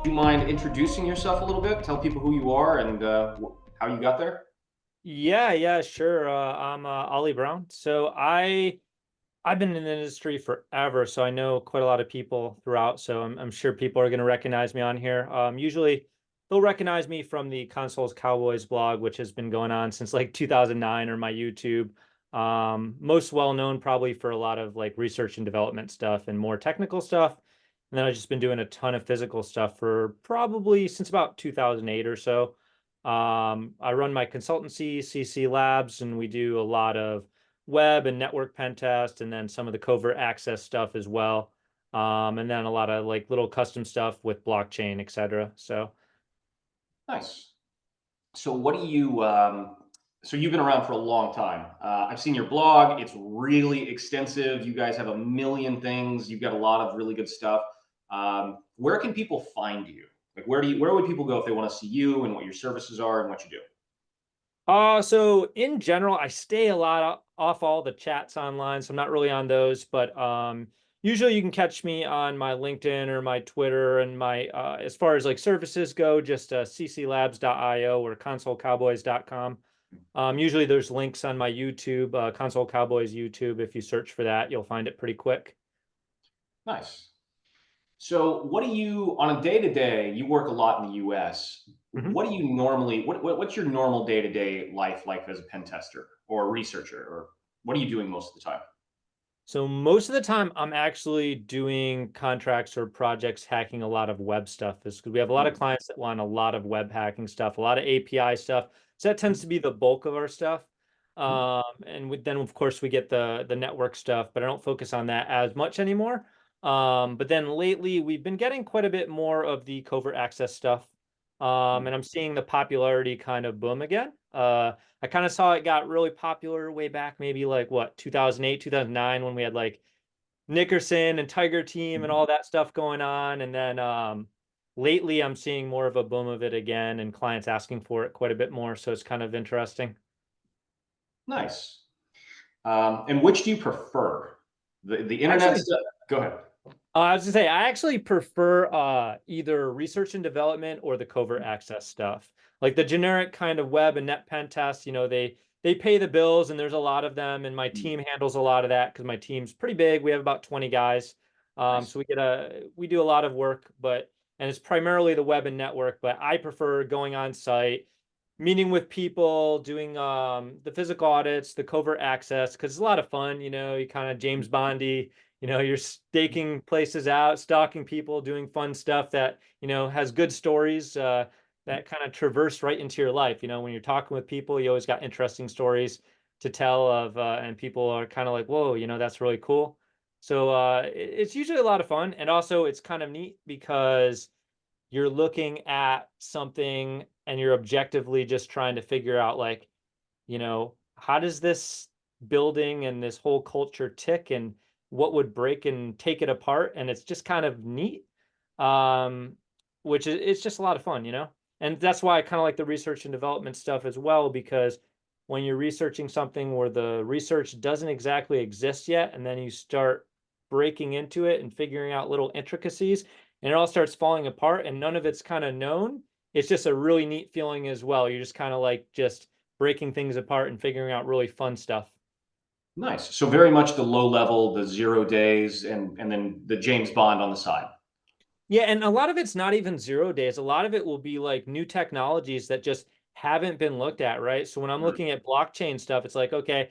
you mind introducing yourself a little bit? Tell people who you are and how you got there. Yeah, sure. I'm Olie Brown. I've been in the industry forever, so I know quite a lot of people throughout. So I'm sure people are going to recognize me on here. Usually they'll recognize me from the Consoles Cowboys blog, which has been going on since like 2009, or my YouTube. Most well known probably for a lot of like research and development stuff and more technical stuff. And then I've just been doing a ton of physical stuff for probably since about 2008 or so. I run my consultancy, CC Labs, and we do a lot of web and network pen test, and then some of the covert access stuff as well. And then a lot of like little custom stuff with blockchain, etc. So, Nice. So what do you? So you've been around for a long time. I've seen your blog. It's really extensive. You guys have a million things. You've got a lot of really good stuff. Where can people find you? Like where would people go if they want to see you and what your services are and what you do? so in general, I stay a lot off all the chats online, so I'm not really on those. But usually you can catch me on my LinkedIn or my Twitter, and my as far as like services go, just cclabs.io or consolecowboys.com. Usually there's links on my YouTube, Console Cowboys YouTube. If you search for that, you'll find it pretty quick. Nice. So, what do you on a day to day? You work a lot in the U.S. Mhm. What do you normally? What's your normal day to day life like as a pen tester or a researcher, or what are you doing most of the time? So most of the time, I'm actually doing contracts or projects hacking a lot of web stuff. Is because we have a lot of Hmm. clients that want a lot of web hacking stuff, a lot of API stuff. So that tends to be the bulk of our stuff. And then of course we get the network stuff, but I don't focus on that as much anymore. But then lately we've been getting quite a bit more of the covert access stuff. And I'm seeing the popularity kind of boom again. I kind of saw it got really popular way back, maybe like what, 2008, 2009, when we had like Nickerson and Tiger Team and all that stuff going on. And then lately I'm seeing more of a boom of it again and clients asking for it quite a bit more. So it's kind of interesting. Nice. And which do you prefer? The internet Actually, stuff. Go ahead. I was gonna say I actually prefer either research and development or the covert access stuff. Like the generic kind of web and net pen tests, they pay the bills and there's a lot of them, and my team handles a lot of that because my team's pretty big. We have about 20 guys. Nice. So we do a lot of work, but and it's primarily the web and network, but I prefer going on site, meeting with people, doing the physical audits, the covert access, because it's a lot of fun, you kind of James Bondy, you're staking places out, stalking people, doing fun stuff that, has good stories that kind of traverse right into your life. When you're talking with people, you always got interesting stories to tell and people are kind of like, whoa, that's really cool. So it's usually a lot of fun. And also it's kind of neat because you're looking at something and you're objectively just trying to figure out like, how does this building and this whole culture tick, and what would break and take it apart? And it's just kind of neat. Um, which is it's just a lot of fun. And that's why I kind of like the research and development stuff as well, because when you're researching something where the research doesn't exactly exist yet, and then you start breaking into it and figuring out little intricacies, and it all starts falling apart and none of it's kind of known, it's just a really neat feeling as well. You're just kind of like just breaking things apart and figuring out really fun stuff. Nice. So very much the low level, the 0 days, and then the James Bond on the side. Yeah, and a lot of it's not even 0 days. A lot of it will be like new technologies that just haven't been looked at, right? So when I'm Mm. looking at blockchain stuff, it's like, okay,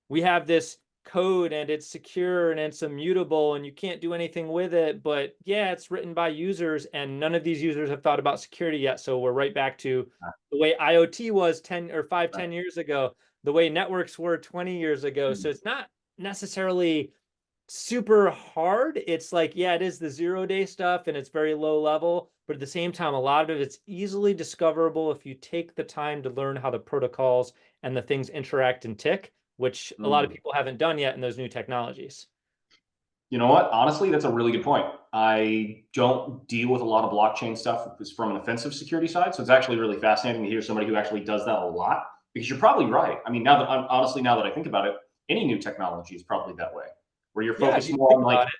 we have this code and it's secure and it's immutable and you can't do anything with it. But yeah, it's written by users and none of these users have thought about security yet. So we're right back to the way IoT was 10 or 5, Right. 10 years ago, the way networks were 20 years ago. So Mm. it's not necessarily super hard. It's like, yeah, it is the 0 day stuff and it's very low level, but at the same time, a lot of it's easily discoverable if you take the time to learn how the protocols and the things interact and tick, which a lot of Mm. people haven't done yet in those new technologies. You know what? Honestly, that's a really good point. I don't deal with a lot of blockchain stuff from an offensive security side, so it's actually really fascinating to hear somebody who actually does that a lot. Because you're probably right. I mean, now that I think about it, any new technology is probably that way, where you're Yeah, if focused you more think on like, about it.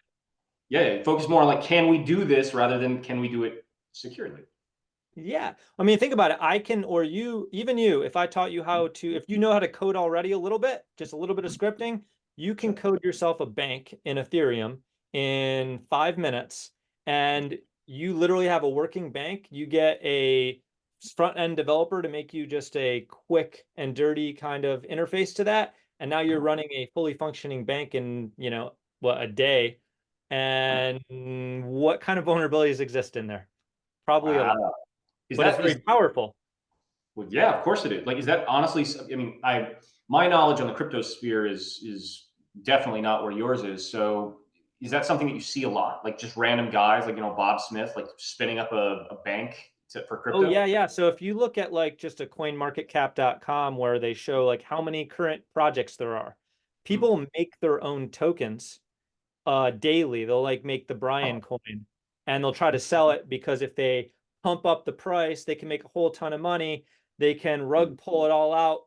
yeah, focus more on like, can we do this rather than can we do it securely. Yeah. I mean, think about it. I can, or you, even you, if I taught you how to, if you know how to code already a little bit, just a little bit of scripting, you can Sure. code yourself a bank in Ethereum in 5 minutes. And you literally have a working bank. You get a front end developer to make you just a quick and dirty kind of interface to that. And now you're running a fully functioning bank in, what, a day. And what kind of vulnerabilities exist in there? Probably a lot, Wow. Is but it's that very is powerful. Well, yeah, of course it is. Like, is that honestly? I mean, my knowledge on the crypto sphere is definitely not where yours is. So, is that something that you see a lot? Like just random guys, like Bob Smith, like spinning up a bank for Oh crypto? yeah, yeah. So if you look at like just a coinmarketcap.com where they show like how many current projects there are, Hmm. people make their own tokens daily. They'll like make the Oh, Brian coin and they'll try to sell it because if they pump up the price, they can make a whole ton of money. They can rug pull it all out,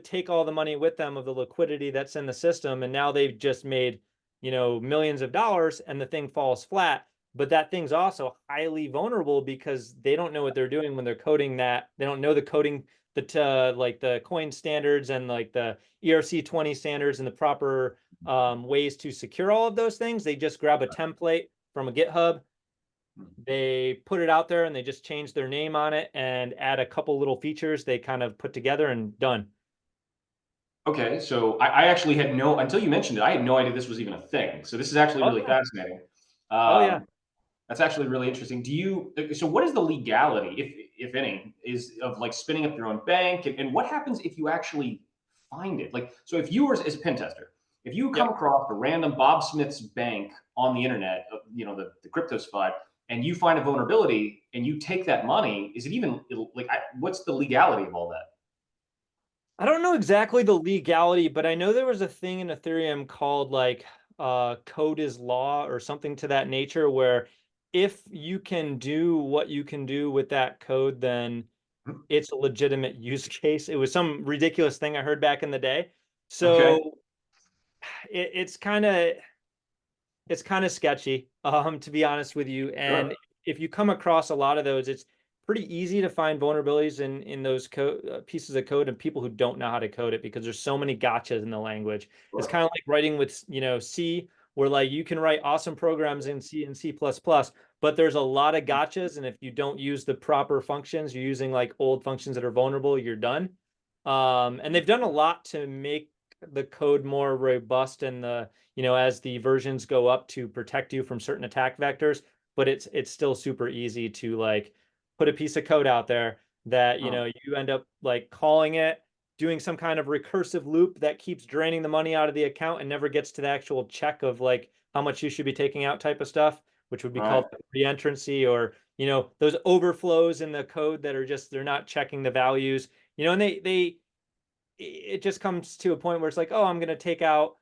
take all the money with them of the liquidity that's in the system, and now they've just made, millions of dollars and the thing falls flat. But that thing's also highly vulnerable because they don't know what they're doing when they're coding that. They don't know the coding, like the coin standards and like the ERC20 standards and the proper ways to secure all of those things. They just grab a template from a GitHub, they put it out there, and they just change their name on it and add a couple little features they kind of put together and done. okay. So I actually had no until you mentioned it. I had no idea this was even a thing. So this is actually Oh really yeah. fascinating. Oh yeah. Um, That's actually really interesting. So what is the legality, if any, is of like spinning up your own bank, and what happens if you actually find it? Like, so if you were as a pen tester, if you come Yep. across a random Bob Smith's bank on the internet, the crypto spot, and you find a vulnerability and you take that money, is it even like what's the legality of all that? I don't know exactly the legality, but I know there was a thing in Ethereum called like code is law or something to that nature, where if you can do what you can do with that code, then Hmm. it's a legitimate use case. It was some ridiculous thing I heard back in the day. Okay, So it, it's kind of it's kind of sketchy, to be honest with you. And sure. if you come across a lot of those, it's pretty easy to find vulnerabilities in those pieces of code and people who don't know how to code it because there's so many gotchas in the language. It's Sure. kind of like writing with C, where like you can write awesome programs in C and C++, but there's a lot of gotchas, and if you don't use the proper functions, you're using like old functions that are vulnerable, you're done. And they've done a lot to make the code more robust and as the versions go up to protect you from certain attack vectors, but it's still super easy to like put a piece of code out there that Hmm. you end up like calling it, doing some kind of recursive loop that keeps draining the money out of the account and never gets to the actual check of like how much you should be taking out type of stuff, which would be Right. called reentrancy, or those overflows in the code that are just they're not checking the values, and they it just comes to a point where it's like, oh, I'm going to take out,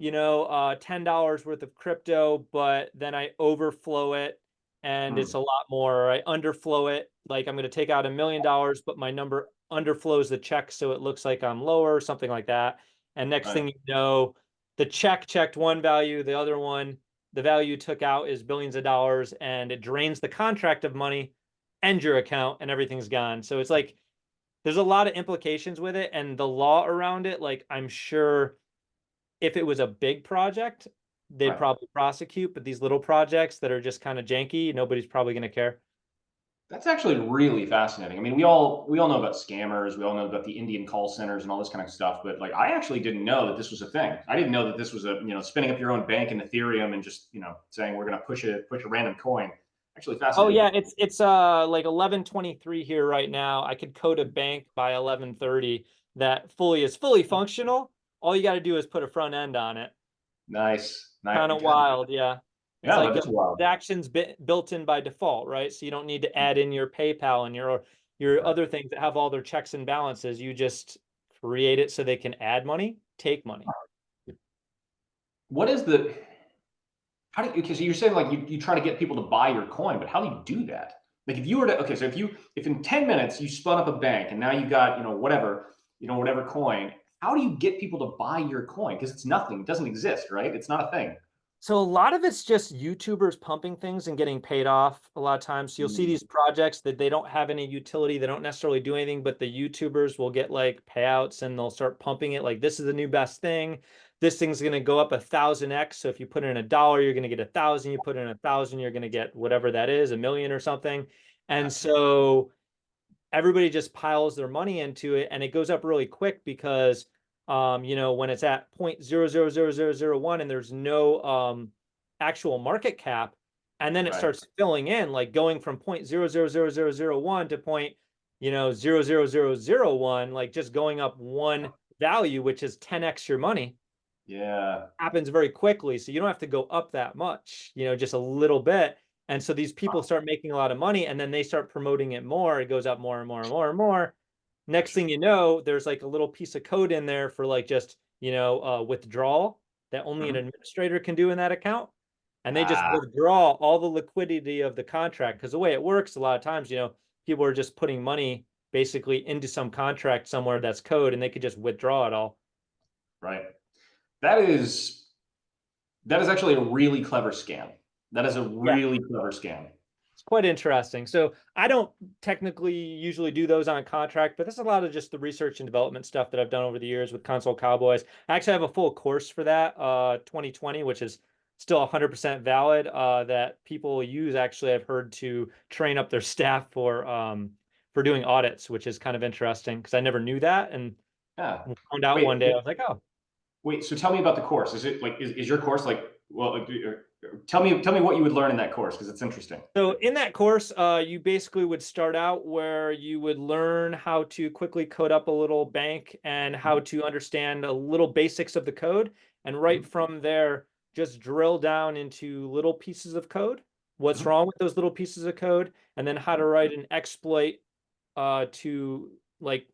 $10 worth of crypto, but then I overflow it and it's Hmm. a lot more. Or I underflow it. Like I'm going to take out $1 million, but my number underflows the check. So it looks like I'm lower, something like that. And next Right. thing you know, the check checked one value, the other one, the value took out is billions of dollars, and it drains the contract of money and your account and everything's gone. So it's like, there's a lot of implications with it and the law around it. Like, I'm sure if it was a big project, they'd Right. probably prosecute, but these little projects that are just kind of janky, nobody's probably going to care. That's actually really fascinating. I mean, we all know about scammers, we all know about the Indian call centers and all this kind of stuff, but like I actually didn't know that this was a thing. I didn't know that this was a, spinning up your own bank in Ethereum and just, saying we're going to push a random coin. Actually Oh fascinating. yeah, it's like 11:23 here right now. I could code a bank by 11:30 that is fully functional. All you got to do is put a front end on it. Nice. Kind Nice. of wild, yeah. It's Yeah, like that is wild. transactions built in by default, right? So you don't need to add in your PayPal and your Right. other things that have all their checks and balances. You just create it so they can add money, take money. What is the how do you, because you're saying like you try to get people to buy your coin, but how do you do that? Like if you were to, okay, so if in 10 minutes you spun up a bank and now you got, whatever coin, how do you get people to buy your coin? Because it's nothing, it doesn't exist, right? It's not a thing. So a lot of it's just YouTubers pumping things and getting paid off a lot of times. So you'll see Mm, these projects that they don't have any utility, they don't necessarily do anything, but the YouTubers will get like payouts and they'll start pumping it like this is the new best thing. This thing's gonna go up 1,000x. So if you put in $1, you're gonna get 1,000. You put in 1,000, you're gonna get whatever that is, 1,000,000 or something. And gotcha. so everybody just piles their money into it and it goes up really quick because when it's at 0.000001 and there's no actual market cap, and then it Right. starts filling in, like going from 0.000001 to point 0.00001, like just going up one value, which is 10x your money, Yeah. happens very quickly. So you don't have to go up that much, just a little bit. And so these people start making a lot of money and then they start promoting it more. It goes up more and more and more and more. Next Gotcha. thing you know, there's like a little piece of code in there for like just, withdrawal that only an Mhm. administrator can do in that account. And they just Ah, withdraw all the liquidity of the contract. Because the way it works, a lot of times, people are just putting money basically into some contract somewhere that's code and they could just withdraw it all. right. That is that is actually a really clever scam. That is a Yeah. really clever scam. It's quite interesting. So I don't technically usually do those on contract, but there's a lot of just the research and development stuff that I've done over the years with Console Cowboys. I actually have a full course for that, 2020, which is still 100% valid, that people use actually, I've heard, to train up their staff for doing audits, which is kind of interesting because I never knew that and Yeah. found out Wait, one day. I was like, oh, wait. So tell me about the course. Is it like is your course like well? Like, tell me what you would learn in that course because it's interesting. so in that course, you basically would start out where you would learn how to quickly code up a little bank and how Mhm, to understand a little basics of the code. And right mhm, from there, just drill down into little pieces of code, what's mhm, wrong with those little pieces of code, and then how to mhm, write an exploit to like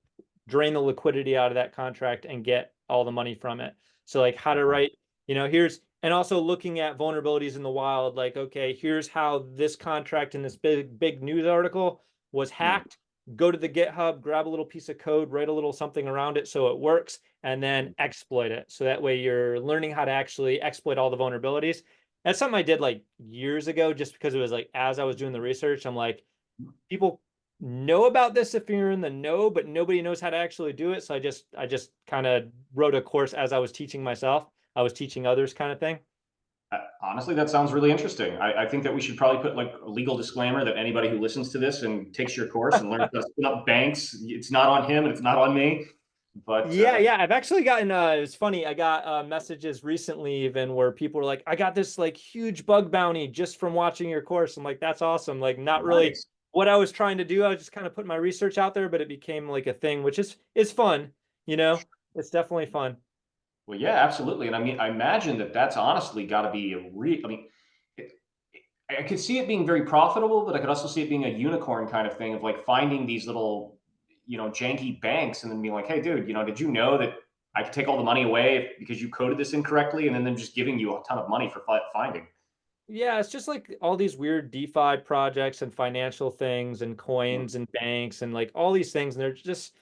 drain the liquidity out of that contract and get all the money from it. So like how to uh-huh, write, here's and also looking at vulnerabilities in the wild, like, okay, here's how this contract in this big news article was mm, hacked. Go to the GitHub, grab a little piece of code, write a little something around it so it works, and then exploit it. So that way you're learning how to actually exploit all the vulnerabilities. That's something I did like years ago, just because it was like as I was doing the research, I'm like, people know about this if you're in the know, but nobody knows how to actually do it. So I just kind of wrote a course as I was teaching myself. I was teaching others kind of thing. Honestly, that sounds really interesting. I think that we should probably put like a legal disclaimer that anybody who listens to this and takes your course and learns how to spin up banks, it's not on him and it's not on me. But Yeah, yeah. I've actually gotten it's funny, I got messages recently even where people were like, I got this like huge bug bounty just from watching your course. I'm like, that's awesome. Like not really nice. what I was trying to do. I was just kind of putting my research out there, but it became like a thing, which is fun, you know? It's definitely fun. Well, yeah, absolutely. And I mean, I imagine that that's honestly got to be a real. I mean, it, I could see it being very profitable, but I could also see it being a unicorn kind of thing of like finding these little, janky banks and then being like, hey, dude, did you know that I could take all the money away because you coded this incorrectly, and then them just giving you a ton of money for finding. Yeah, it's just like all these weird DeFi projects and financial things and Mm, coins and banks and like all these things. And they're just,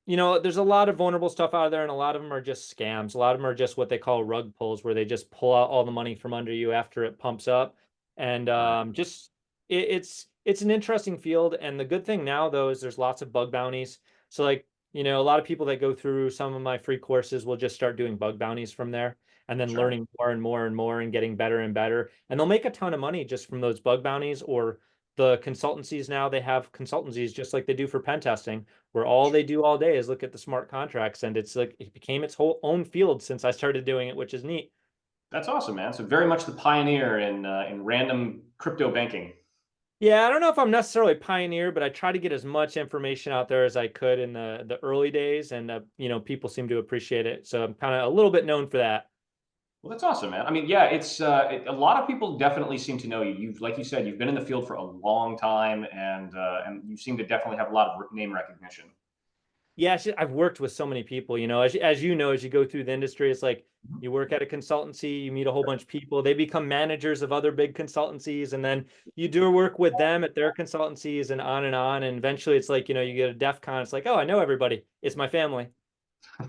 there's a lot of vulnerable stuff out there, and a lot of them are just scams. A lot of them are just what they call rug pulls, where they just pull out all the money from under you after it pumps up. And right. just it's an interesting field. And the good thing now, though, is there's lots of bug bounties. So like, a lot of people that go through some of my free courses will just start doing bug bounties from there and then Sure. learning more and more and more and getting better and better. And they'll make a ton of money just from those bug bounties. Or the consultancies now, they have consultancies just like they do for pen testing, where all they do all day is look at the smart contracts, and it's like it became its whole own field since I started doing it, which is neat. That's awesome, man. So very much the pioneer in random crypto banking. Yeah, I don't know if I'm necessarily a pioneer, but I try to get as much information out there as I could in the early days, and people seem to appreciate it. So I'm kind of a little bit known for that. Well, that's awesome, man. I mean, yeah, a lot of people definitely seem to know you. Like you said, you've been in the field for a long time, and you seem to definitely have a lot of name recognition. Yeah, I've worked with so many people, as you know, as you go through the industry, it's like Mhm. you work at a consultancy, you meet a whole bunch of people, they become managers of other big consultancies, and then you do work with them at their consultancies and on and on. And eventually it's like, you get a DEF CON, it's like, oh, I know everybody. It's my family.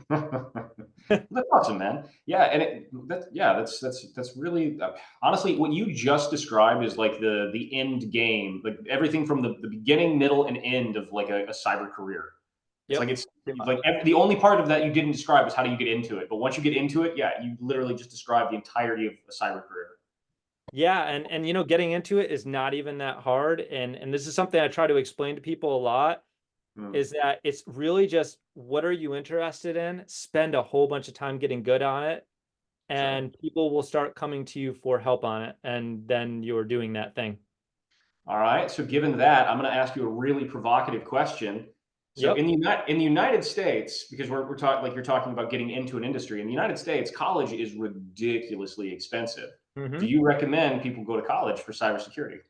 That's awesome, man. Yeah, and that's really honestly what you just described is like the end game, like everything from the beginning, middle, and end of like a cyber career. It's like Yep, pretty like much. the only part of that you didn't describe is how do you get into it. But once you get into it, yeah, you literally just described the entirety of a cyber career. Yeah, and getting into it is not even that hard. And this is something I try to explain to people a lot, Mm, is that it's really just what are you interested in? Spend a whole bunch of time getting good on it, sure. and people will start coming to you for help on it, and then you're doing that thing. All right. So given that, I'm going to ask you a really provocative question. So Yep. in the United States, because we're talking like you're talking about getting into an industry in the United States, college is ridiculously expensive. Do Hmm. you recommend people go to college for cybersecurity?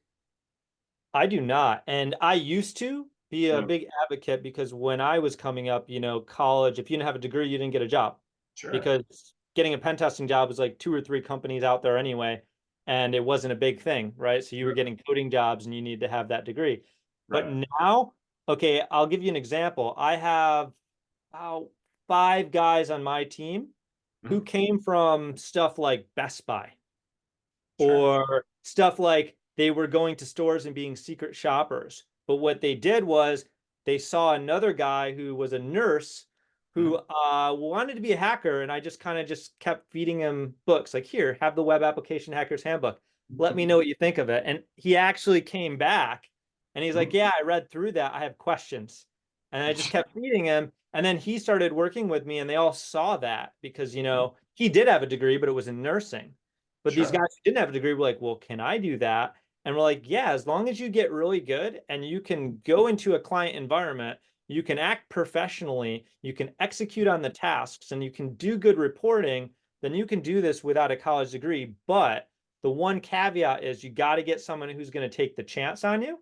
I do not. And I used to be a Mm, big advocate because when I was coming up, college, if you didn't have a degree, you didn't get a job sure. because getting a pen testing job was like two or three companies out there anyway. And it wasn't a big thing, right? So you were Sure. getting coding jobs and you need to have that degree. But Right. now, okay, I'll give you an example. I have about five guys on my team who Mhm. came from stuff like Best Buy Sure. or stuff like they were going to stores and being secret shoppers. But what they did was they saw another guy who was a nurse who Mhm. wanted to be a hacker, and I just kind of just kept feeding him books like, here, have the web application hacker's handbook. Let me know what you think of it. And he actually came back and he's like, Mhm. yeah, I read through that. I have questions. And I just kept feeding him. And then he started working with me, and they all saw that because, he did have a degree, but it was in nursing. But these Sure. guys who didn't have a degree were like, well, can I do that? And we're like, yeah, as long as you get really good and you can go into a client environment, you can act professionally, you can execute on the tasks, and you can do good reporting, then you can do this without a college degree. But the one caveat is you got to get someone who's going to take the chance on you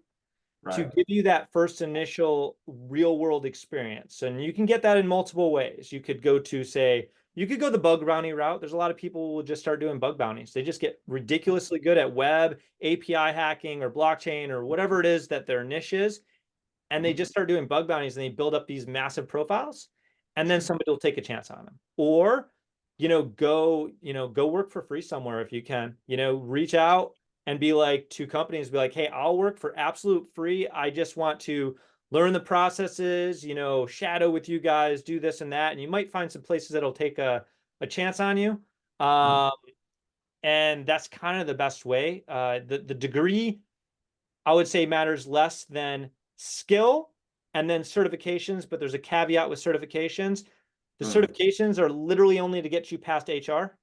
to Right. give you that first initial real world experience. And you can get that in multiple ways. You could go to, say, you could go the bug bounty route. There's a lot of people who will just start doing bug bounties. They just get ridiculously good at web, API hacking, or blockchain, or whatever it is that their niche is. And they Mhm. just start doing bug bounties and they build up these massive profiles. And then Sure. somebody will take a chance on them. Or, go work for free somewhere if you can. Reach out and be like to companies, be like, hey, I'll work for absolute free. I just want to learn the processes, shadow with you guys, do this and that. And you might find some places that'll take a chance on you. Mhm. Um, and that's kind of the best way. The degree, I would say, matters less than skill and then certifications, but there's a caveat with certifications. The Mm. certifications are literally only to get you past HR.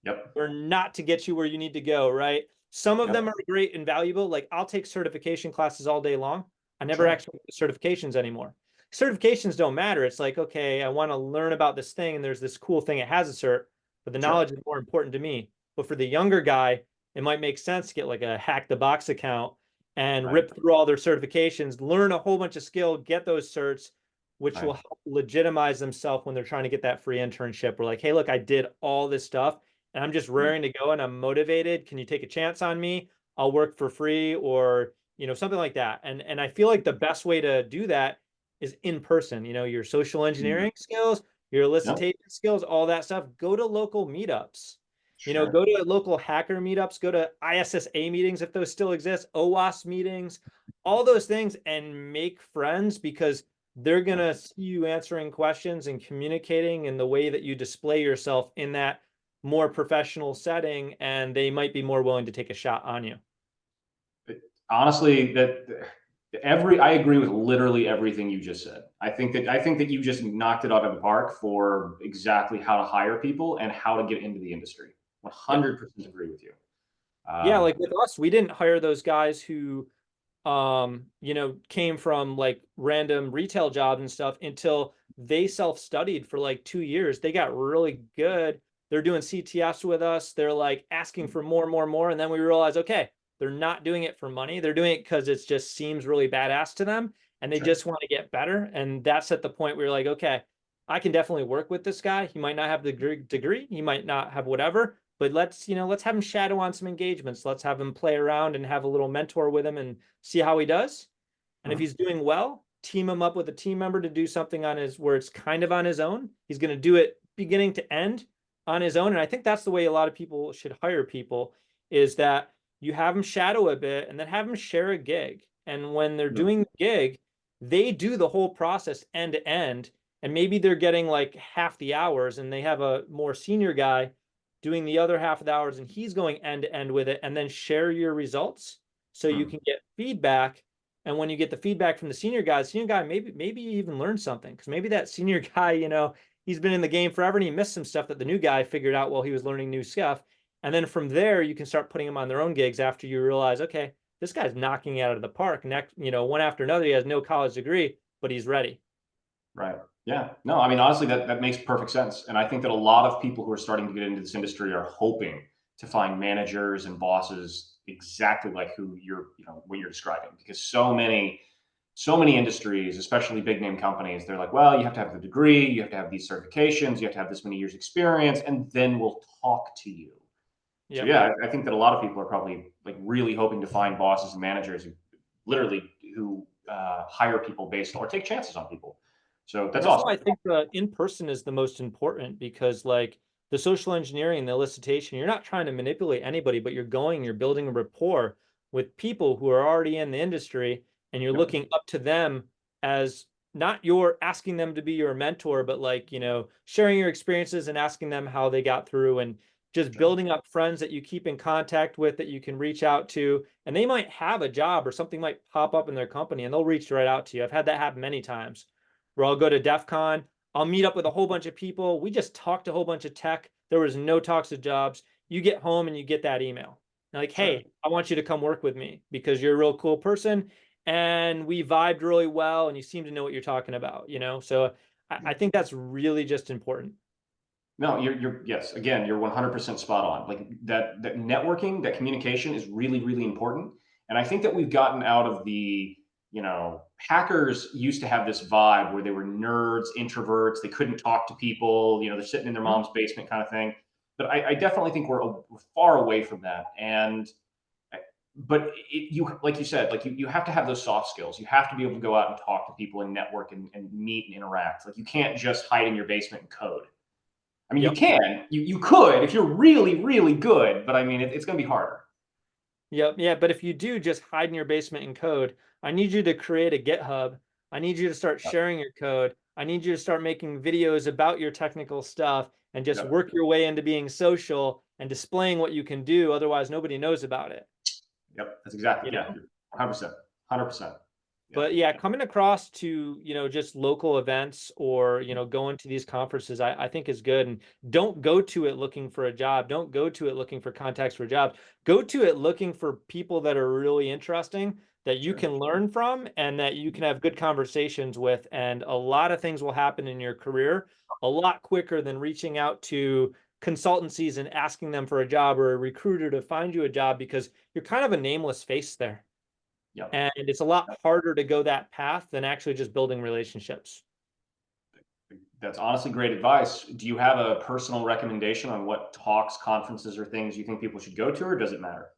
Yep. They're not to get you where you need to go, right? Some of them Yep. are great and valuable. Like I'll take certification classes all day long. I never Sure. actually get certifications anymore. Certifications don't matter. It's like, okay, I want to learn about this thing and there's this cool thing. It has a cert, but the Sure. knowledge is more important to me. But for the younger guy, it might make sense to get like a hack the box account and Right. rip through all their certifications, learn a whole bunch of skill, get those certs, which will Right. help legitimize themselves when they're trying to get that free internship. We're like, hey, look, I did all this stuff and I'm just Mm. raring to go and I'm motivated. Can you take a chance on me? I'll work for free or, something like that. And I feel like the best way to do that is in person. Your social Mm. engineering skills, your Yep. elicitation skills, all that stuff. Go to local meetups. Sure. Go to local hacker meetups, go to ISSA meetings if those still exist, OWASP meetings, all those things, and make friends because they're Yeah. gonna see you answering questions and communicating in the way that you display yourself in that more professional setting, and they might be more willing to take a shot on you. Honestly, that every I agree with literally everything you just said. I think that you just knocked it out of the park for exactly how to hire people and how to get into the industry. Yep. 100% agree with you. Yeah, Um, like with us, we didn't hire those guys who came from like random retail jobs and stuff until they self-studied for like 2 years. They got really good. They're doing CTFs with us. They're like asking for more, more, more. And then we realize, okay, they're not doing it for money. They're doing it because it just seems really badass to them. And they sure. just want to get better. And that's at the point where you're like, okay, I can definitely work with this guy. He might not have the degree. He might not have whatever, but let's have him shadow on some engagements. Let's have him play around and have a little mentor with him and see how he does. And if Mhm. he's doing well, team him up with a team member to do something on his where it's kind of on his own. He's going to do it beginning to end on his own. And I think that's the way a lot of people should hire people, is that you have them shadow a bit and then have them share a gig. And when they're Hmm. doing the gig, they do the whole process end to end. And maybe they're getting like half the hours and they have a more senior guy doing the other half of the hours and he's going end to end with it, and then share your results so you Hmm. can get feedback. And when you get the feedback from the senior guy maybe you even learn something, because maybe that senior guy, he's been in the game forever and he missed some stuff that the new guy figured out while he was learning new stuff. And then from there, you can start putting them on their own gigs after you realize, okay, this guy's knocking it out of the park. Next, one after another, he has no college degree, but he's ready. Right. Yeah. No, I mean, honestly, that makes perfect sense. And I think that a lot of people who are starting to get into this industry are hoping to find managers and bosses exactly like who what you're describing, because so many industries, especially big name companies, they're like, well, you have to have the degree, you have to have these certifications, you have to have this many years experience, and then we'll talk to you. So Yep. yeah, I think that a lot of people are probably like really hoping to find bosses and managers who literally who hire people based or take chances on people. So And that's that's why awesome. I think the in person is the most important, because like the social engineering, the elicitation, you're not trying to manipulate anybody, but you're building a rapport with people who are already in the industry, and you're Yep. looking up to them as not you're asking them to be your mentor, but like, sharing your experiences and asking them how they got through, and just Sure. building up friends that you keep in contact with that you can reach out to. And they might have a job or something might pop up in their company and they'll reach right out to you. I've had that happen many times where I'll go to DEF CON. I'll meet up with a whole bunch of people. We just talked a whole bunch of tech. There was no talks of jobs. You get home and you get that email. Like, Sure. hey, I want you to come work with me because you're a real cool person and we vibed really well and you seem to know what you're talking about. So I think that's really just important. No, you're yes. Again, you're 100% spot on. Like that networking, that communication is really, really important. And I think that we've gotten out of hackers used to have this vibe where they were nerds, introverts, they couldn't talk to people, they're sitting in their Mhm. mom's basement kind of thing. But I definitely think we're far away from that. And but you like you said, like you have to have those soft skills. You have to be able to go out and talk to people and network and meet and interact. Like you can't just hide in your basement and code. I mean, you Yep. can, you could if you're really, really good, but I mean, it's going to be harder. Yep. Yeah. But if you do just hide in your basement and code, I need you to create a GitHub. I need you to start Yep. sharing your code. I need you to start making videos about your technical stuff and just Yep. work your way into being social and displaying what you can do. Otherwise, nobody knows about it. Yep. That's exactly, You yeah, know? 100%, 100%. Yeah. But yeah, coming across to, just local events or, going to these conferences, I think is good. And don't go to it looking for a job. Don't go to it looking for contacts for jobs. Go to it looking for people that are really interesting that you Sure. can learn from and that you can have good conversations with. And a lot of things will happen in your career a lot quicker than reaching out to consultancies and asking them for a job or a recruiter to find you a job, because you're kind of a nameless face there. Yep. And it's a lot harder to go that path than actually just building relationships. That's honestly great advice. Do you have a personal recommendation on what talks, conferences, or things you think people should go to, or does it matter?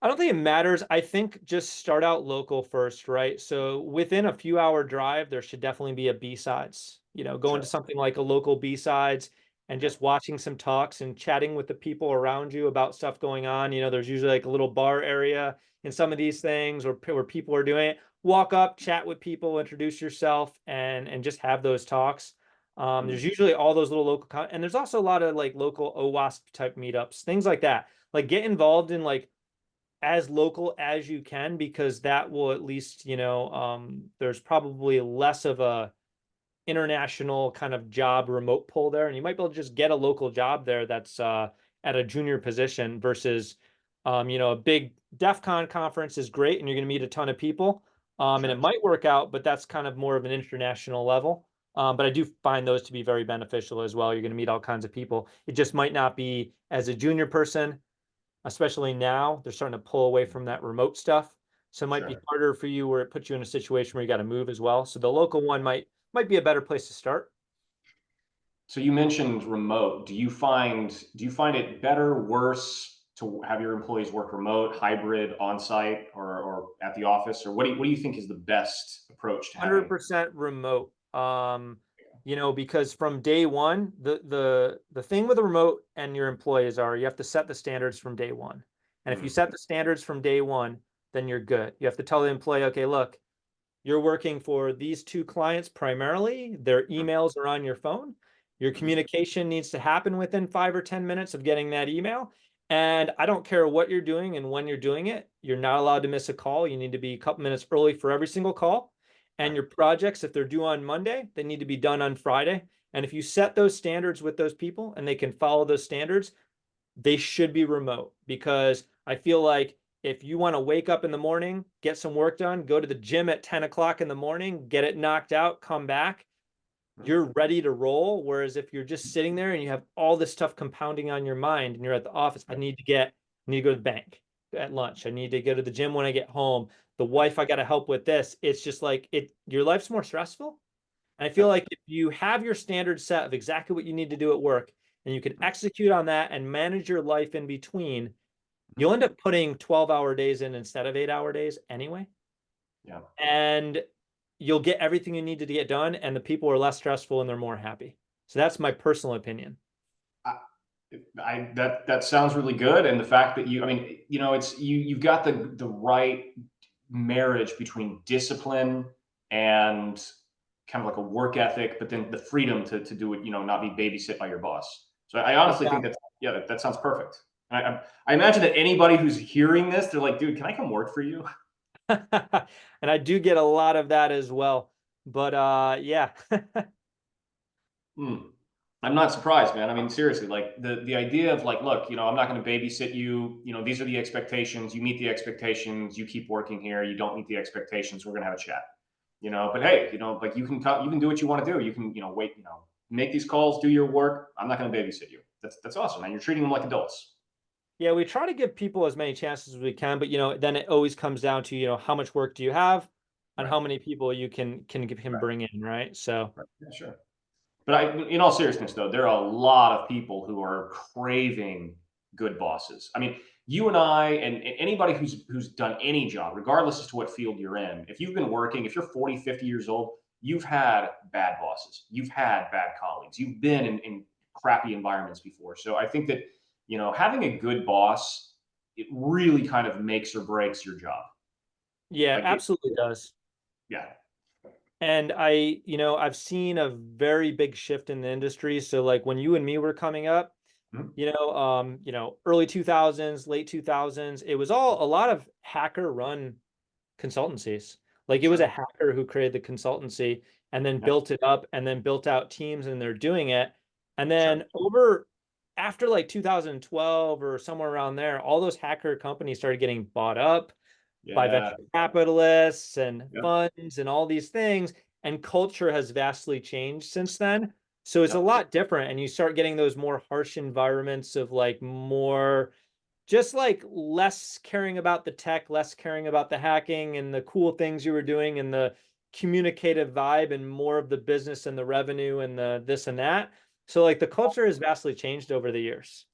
I don't think it matters. I think just start out local first, right? So within a few hour drive, there should definitely be a B-sides. Going Sure. to something like a local B-sides and Yep. just watching some talks and chatting with the people around you about stuff going on. There's usually like a little bar area in some of these things where people are doing it. Walk up, chat with people, introduce yourself, and just have those talks. Mm. There's usually all those little and there's also a lot of like local OWASP type meetups, things like that. Like get involved in like as local as you can, because that will at least, there's probably less of a international kind of job remote pull there, and you might be able to just get a local job there that's at a junior position versus a big DEF CON conference is great and you're going to meet a ton of people, and it Sure. might work out, but that's kind of more of an international level. But I do find those to be very beneficial as well. You're going to meet all kinds of people. It just might not be as a junior person, especially now they're starting to pull away from that remote stuff. So it might be Sure. harder for you where it puts you in a situation where you got to move as well. So the local one might be a better place to start. So you mentioned remote. Do you find it better, worse? to have your employees work remote, hybrid, on site, or at the office? Or what do you think is the best approach to having? 100% remote. Because from day one, the thing with the remote and your employees are you have to set the standards from day one. And if you Mm, set the standards from day one, then you're good. You have to tell the employee, okay, look, you're working for these two clients primarily. Their mm, emails are on your phone. Your mm, communication needs to happen within 5 or 10 minutes of getting that email. And I don't care what you're doing and when you're doing it. You're not allowed to miss a call. You need to be a couple minutes early for every single call. And right, your projects, if they're due on Monday, they need to be done on Friday. And if you set those standards with those people and they can follow those standards, they should be remote because I feel like if you want to wake up in the morning, get some work done, go to the gym at 10 o'clock in the morning, get it knocked out, come back, mm, you're ready to roll. Whereas if you're just sitting there and you have all this stuff compounding on your mind and you're at the office, right, I need to go to the bank at lunch. I need to go to the gym when I get home. The yep, wife, I got to help with this. It's just like your life's more stressful. And I feel yep, like if you have your standard set of exactly what you need to do at work and you can mm, execute on that and manage your life in between, mm, you'll end up putting 12-hour days in instead of 8-hour days anyway. yeah. And you'll get everything you need to get done, and the people are less stressful and they're more happy. So that's my personal opinion. I, that sounds really good, and the fact that I mean, it's you've got the right marriage between discipline and kind of like a work ethic, but then the freedom to do it, not be babysit by your boss. So I honestly think Exactly. that sounds perfect. I imagine that anybody who's hearing this, they're like, dude, can I come work for you? And I do get a lot of that as well. But yeah. Hmm. I'm not surprised, man. I mean, seriously, like the idea of like, look, I'm not going to babysit you. These are the expectations. You meet the expectations. You keep working here. You don't meet the expectations. We're going to have a chat. But hey, like you can come, you can do what you want to do. You can, wait, make these calls, do your work. I'm not going to babysit you. That's awesome, man. You're treating them like adults. Yeah, we try to give people as many chances as we can, but then it always comes down to, how much work do you have and Right. how many people you can Right. bring in, right? So Right. Yeah, sure. But in all seriousness, though, there are a lot of people who are craving good bosses. I mean, you and I, and anybody who's done any job, regardless as to what field you're in, if you've been working, if you're 40, 50 years old, you've had bad bosses, you've had bad colleagues, you've been in crappy environments before. So I think that having a good boss, it really kind of makes or breaks your job. yeah, Like it, absolutely does. yeah. And I've seen a very big shift in the industry. So like when you and me were coming up, Mhm. early 2000s, late 2000s, it was all a lot of hacker run consultancies. Like it was a Sure. hacker who created the consultancy and then Yeah. built it up and then built out teams and they're doing it. And Sure. then after like 2012 or somewhere around there, all those hacker companies started getting bought up by Yeah. venture capitalists and Yep. funds and all these things. And culture has vastly changed since then. So it's a Yep. lot different. And you start getting those more harsh environments of like more just like less caring about the tech, less caring about the hacking and the cool things you were doing and the communicative vibe and more of the business and the revenue and the this and that. So like the culture has vastly changed over the years.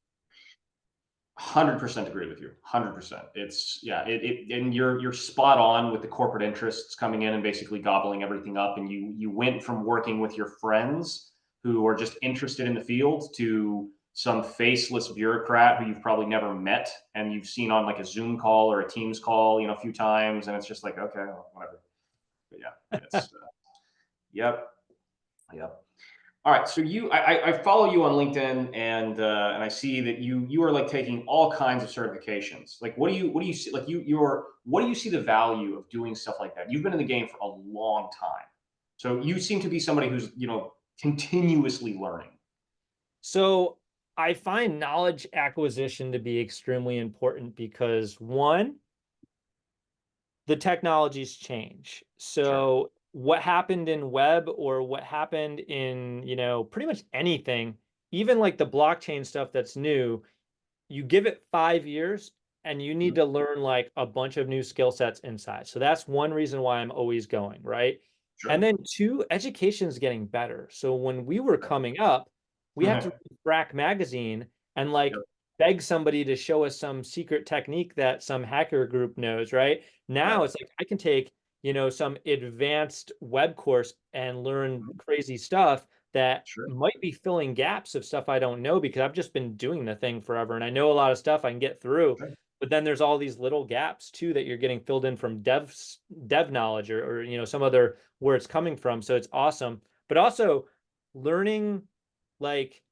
100% agree with you. 100%. It's yeah. And you're spot on with the corporate interests coming in and basically gobbling everything up. And you went from working with your friends who are just interested in the field to some faceless bureaucrat who you've probably never met and you've seen on like a Zoom call or a Teams call, a few times, and it's just like okay, well, whatever. But yeah, it's yep, yep. All right, so I follow you on LinkedIn, and I see that you are like taking all kinds of certifications. Like, what do you see? Like, what do you see the value of doing stuff like that? You've been in the game for a long time, so you seem to be somebody who's continuously learning. So I find knowledge acquisition to be extremely important because one, the technologies change. Sure. So what happened in web or what happened in, pretty much anything, even like the blockchain stuff that's new, you give it 5 years and you need Mhm. to learn like a bunch of new skill sets inside. So that's one reason why I'm always going, right? And Sure. then two, education is getting better. So when we were coming up, we had to Right. read Brack magazine and like Yep. beg somebody to show us some secret technique that some hacker group knows, right? Now Right. it's like I can take, some advanced web course and learn Mhm. crazy stuff that Sure. might be filling gaps of stuff I don't know because I've just been doing the thing forever and I know a lot of stuff I can get through. Sure. But then there's all these little gaps too that you're getting filled in from dev knowledge or some other where it's coming from. So it's awesome. But also learning like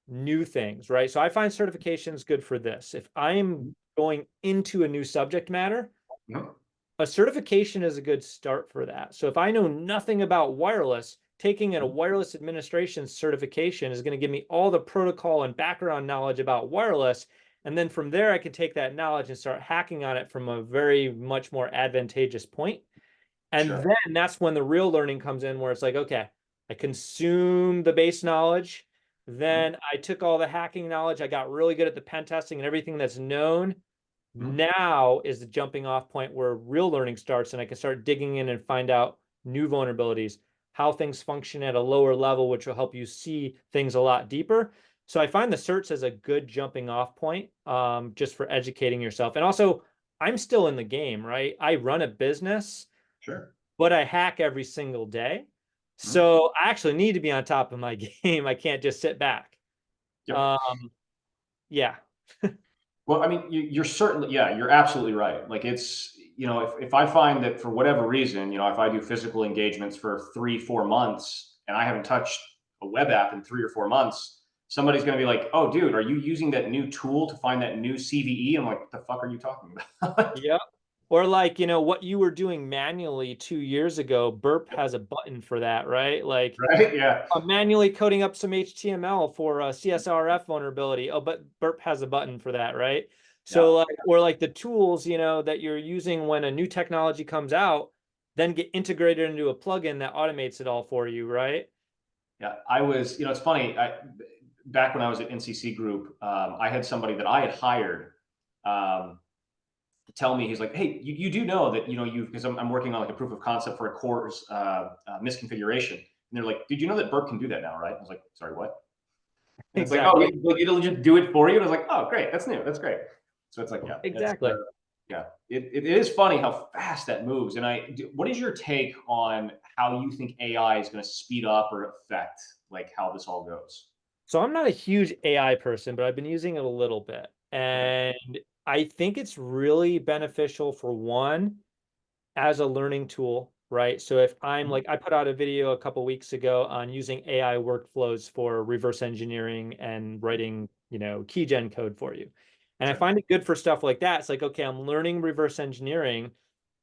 new things, right? So I find certifications good for this. If I'm Mhm. going into a new subject matter, Mhm. a certification is a good start for that. So if I know nothing about wireless, taking a Mhm. wireless administration certification is going to give me all the protocol and background knowledge about wireless. And then from there, I can take that knowledge and start hacking on it from a very much more advantageous point. And Sure. then that's when the real learning comes in, where it's like, okay, I consume the base knowledge. Mhm. Then I took all the hacking knowledge. I got really good at the pen testing and everything that's known. Mhm. Now is the jumping off point where real learning starts, and I can start digging in and find out new vulnerabilities, how things function at a lower level, which will help you see things a lot deeper. So I find the certs as a good jumping off point, just for educating yourself. And also, I'm still in the game, right? I run a business, Sure. but I hack every single day. Mhm. So I actually need to be on top of my game. I can't just sit back. Yep. Um, yeah. Well, I mean, you're certainly, yeah, you're absolutely right. Like it's, if I find that for whatever reason, if I do physical engagements for 3, 4 months and I haven't touched a web app in 3 or 4 months, somebody's going to be like, "Oh, dude, are you using that new tool to find that new CVE?" I'm like, "What the fuck are you talking about?" Yep. Or like, what you were doing manually 2 years ago, Burp has a button for that, right? Like Right? Yeah. manually coding up some HTML for a CSRF vulnerability. Oh, but Burp has a button for that, right? Yeah. So like, or like the tools, that you're using when a new technology comes out, then get integrated into a plugin that automates it all for you, right? Yeah. It's funny. Back when I was at NCC Group, I had somebody that I had hired. Um, to tell me, he's like, "Hey, you do know that because I'm working on like a proof of concept for a core's misconfiguration." And they're like, "Did you know that Burp can do that now, right?" I was like, "Sorry, what?" And it's like, "Oh, Exactly. it'll just do it for you." And I was like, "Oh, great, that's new, that's great." So it's like, yeah, Exactly. yeah, it is funny how fast that moves. And what is your take on how you think AI is going to speed up or affect like how this all goes? So I'm not a huge AI person, but I've been using it a little bit. Okay. And I think it's really beneficial for one, as a learning tool, right? So if I'm Mhm. like, I put out a video a couple weeks ago on using AI workflows for reverse engineering and writing, keygen code for you. And I Sure. find it good for stuff like that. It's like, okay, I'm learning reverse engineering.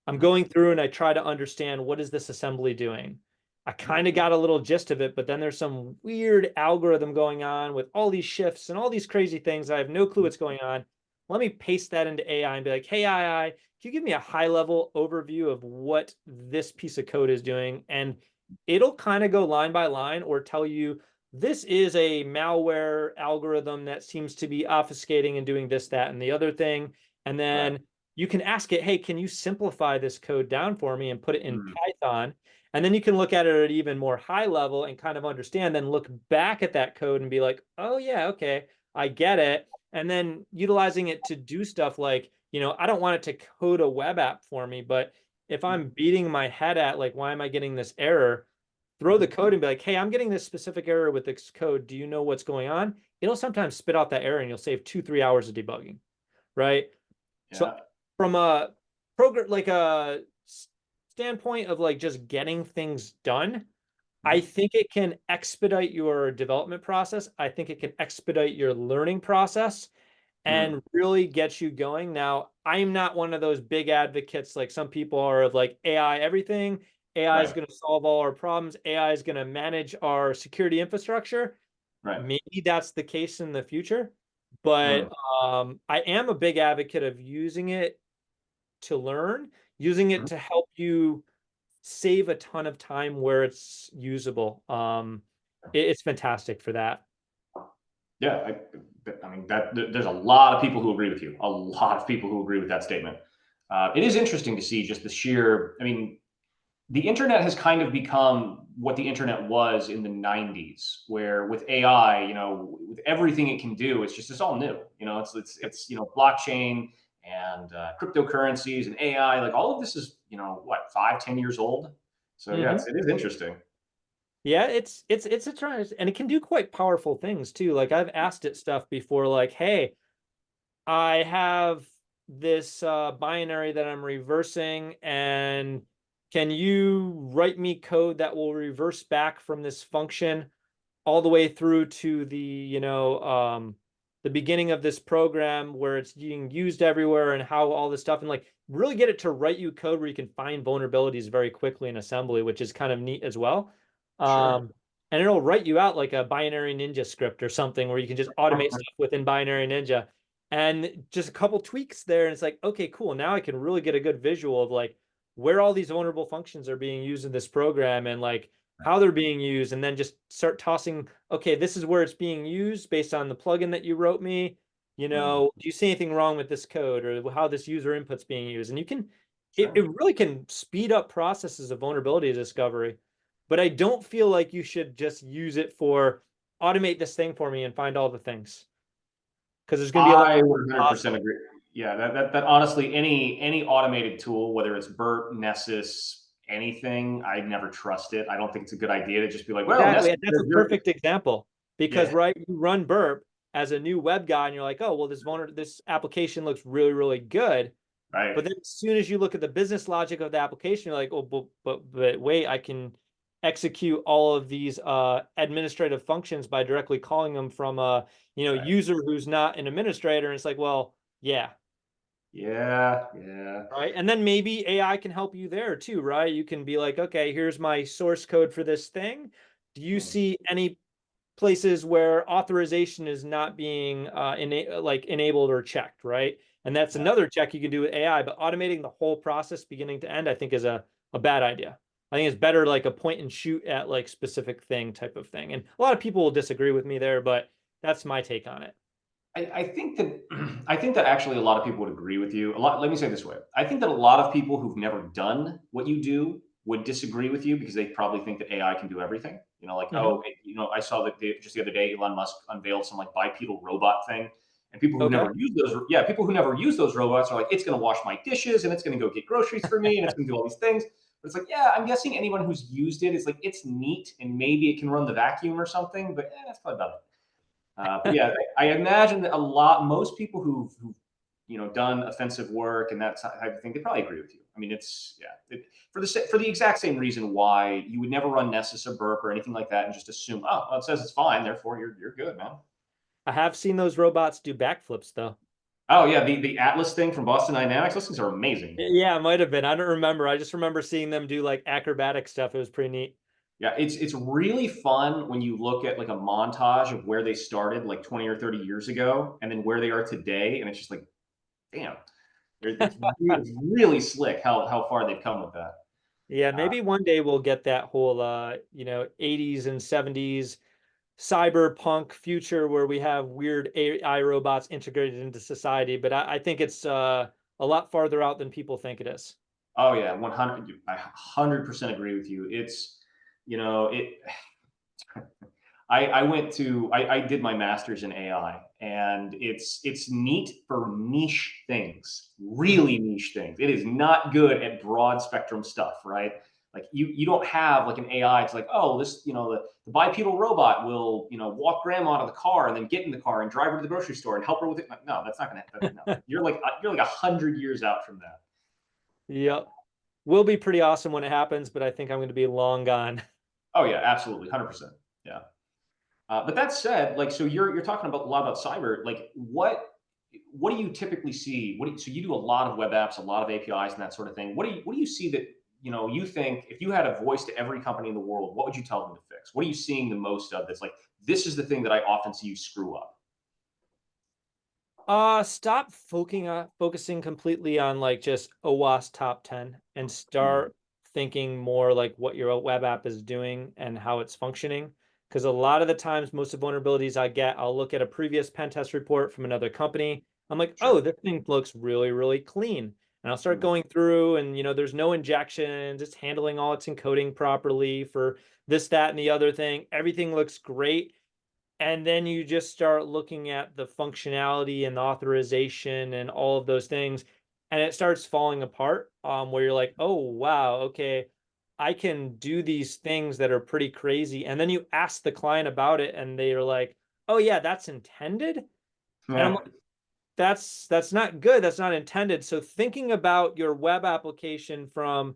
I'm Mhm. going through and I try to understand what is this assembly doing. I Mhm. kind of got a little gist of it, but then there's some weird algorithm going on with all these shifts and all these crazy things. I have no clue Mhm. what's going on. Let me paste that into AI and be like, hey, AI, can you give me a high level overview of what this piece of code is doing? And it'll kind of go line by line or tell you this is a malware algorithm that seems to be obfuscating and doing this, that, and the other thing. And Right. then you can ask it, hey, can you simplify this code down for me and put it in Mm. Python? And then you can look at it at even more high level and kind of understand, then look back at that code and be like, oh, yeah, okay, I get it. And then utilizing it to do stuff like, I don't want it to code a web app for me, but if Mhm. I'm beating my head at like, why am I getting this error? Throw the Mhm. code and be like, hey, I'm getting this specific error with this code. Do you know what's going on? It'll sometimes spit out that error and you'll save 2, 3 hours of debugging, right? So Yeah. from a program like a standpoint of like just getting things done, I Mhm. think it can expedite your development process. I think it can expedite your learning process Mm. and really get you going. Now, I'm not one of those big advocates like some people are of like AI everything. AI is Right. going to solve all our problems. AI is going to manage our security infrastructure. Right. Maybe that's the case in the future, but Mm. I am a big advocate of using it to learn, using it Mhm. to help you save a ton of time where it's usable. It's fantastic for that. Yeah, I mean there's a lot of people who agree with you. A lot of people who agree with that statement. It is interesting to see just the sheer. I mean, the internet has kind of become what the internet was in the 90s, where with AI, with everything it can do, it's all new. Blockchain and cryptocurrencies and AI, like all of this is, what, 5, 10 years old. So yeah, Hmm. it is interesting. Yeah, it's a try, and it can do quite powerful things too. Like I've asked it stuff before, like, hey, I have this binary that I'm reversing, and can you write me code that will reverse back from this function all the way through to the beginning of this program where it's being used everywhere and how all this stuff, and like really get it to write you code where you can find vulnerabilities very quickly in assembly, which is kind of neat as well. Sure. And it'll write you out like a binary ninja script or something where you can just automate stuff within binary ninja, and just a couple tweaks there, and it's like, okay, cool, now I can really get a good visual of like where all these vulnerable functions are being used in this program, and like how they're being used, and then just start tossing, okay, this is where it's being used based on the plugin that you wrote me. Mm, Do you see anything wrong with this code or how this user input's being used? And you can, it sure. really can speed up processes of vulnerability discovery. But I don't feel like you should just use it for automate this thing for me and find all the things. Because there's going to be a lot I more cost. 100% agree. Yeah, that honestly, any automated tool, whether it's Burp, Nessus, anything, I never trust it. I don't think it's a good idea to just be like, well, Exactly. Nessus And that's says a you're, perfect example because, yeah, right, you run Burp as a new web guy and you're like, oh, well, this application looks really, really good. right, But then as soon as you look at the business logic of the application, you're like, oh, but wait, I can execute all of these administrative functions by directly calling them from a right, user who's not an administrator. And it's like, well, yeah, yeah, yeah, right. And then maybe AI can help you there too, right? You can be like, okay, here's my source code for this thing. Do you mm, see any places where authorization is not being enabled or checked, right? And that's yeah. another check you can do with AI, but automating the whole process beginning to end, I think is a bad idea. I think it's better like a point and shoot at like specific thing type of thing. And a lot of people will disagree with me there, but that's my take on it. I think that I think that actually a lot of people would agree with you. A lot. Let me say it this way: I think that a lot of people who've never done what you do would disagree with you because they probably think that AI can do everything. Like, Hmm. oh, I saw that just the other day Elon Musk unveiled some like bipedal robot thing, and people who Okay. never use those, yeah, people who never use those robots are like, it's going to wash my dishes and it's going to go get groceries for me and it's going to do all these things. But it's like, yeah, I'm guessing anyone who's used it is like, it's neat and maybe it can run the vacuum or something, but that's probably about it. But yeah, I imagine that most people who've done offensive work and that type of thing, they probably agree with you. I mean, it's yeah, for the exact same reason why you would never run Nessus or Burp or anything like that and just assume, oh, well, it says it's fine, therefore you're good, man. I have seen those robots do backflips though. Oh yeah, the Atlas thing from Boston Dynamics, those things are amazing. Yeah, it might have been. I don't remember. I just remember seeing them do like acrobatic stuff. It was pretty neat. Yeah, it's really fun when you look at like a montage of where they started like 20 or 30 years ago and then where they are today, and it's just like, damn, it's really slick how far they've come with that. Yeah, Uh, maybe one day we'll get that whole 80s and 70s cyberpunk future where we have weird AI robots integrated into society, but I think it's a lot farther out than people think it is. oh yeah, 100. I 100% agree with you. It's it. I did my master's in AI, and it's neat for niche things, Mhm. really niche things. It is not good at broad spectrum stuff, right? Like you don't have like an AI. It's like, oh, this the bipedal robot will walk grandma to the car and then get in the car and drive her to the grocery store and help her with it. No, that's not gonna. No, you're like 100 years out from that. Yep. Will be pretty awesome when it happens, but I think I'm going to be long gone. Oh yeah, absolutely, 100%. Yeah. But that said, like, so you're talking about a lot about cyber. Like, what do you typically see? So you do a lot of web apps, a lot of APIs, and that sort of thing. What do you see that you think if you had a voice to every company in the world, what would you tell them to fix? What are you seeing the most of that's like this is the thing that I often see you screw up? Stop focusing completely on like just OWASP top 10 and Mm, start thinking more like what your web app is doing and how it's functioning. Because a lot of the times, most of the vulnerabilities I get, I'll look at a previous pen test report from another company. I'm like, oh, sure. this thing looks really, really clean. And I'll start going through and, there's no injections. It's handling all its encoding properly for this, that, and the other thing. Everything looks great. And then you just start looking at the functionality and the authorization and all of those things. And it starts falling apart, where you're like, oh, wow, okay, I can do these things that are pretty crazy. And then you ask the client about it and they're like, oh, yeah, that's intended. And I'm Yeah. like, that's not good. That's not intended. So thinking about your web application from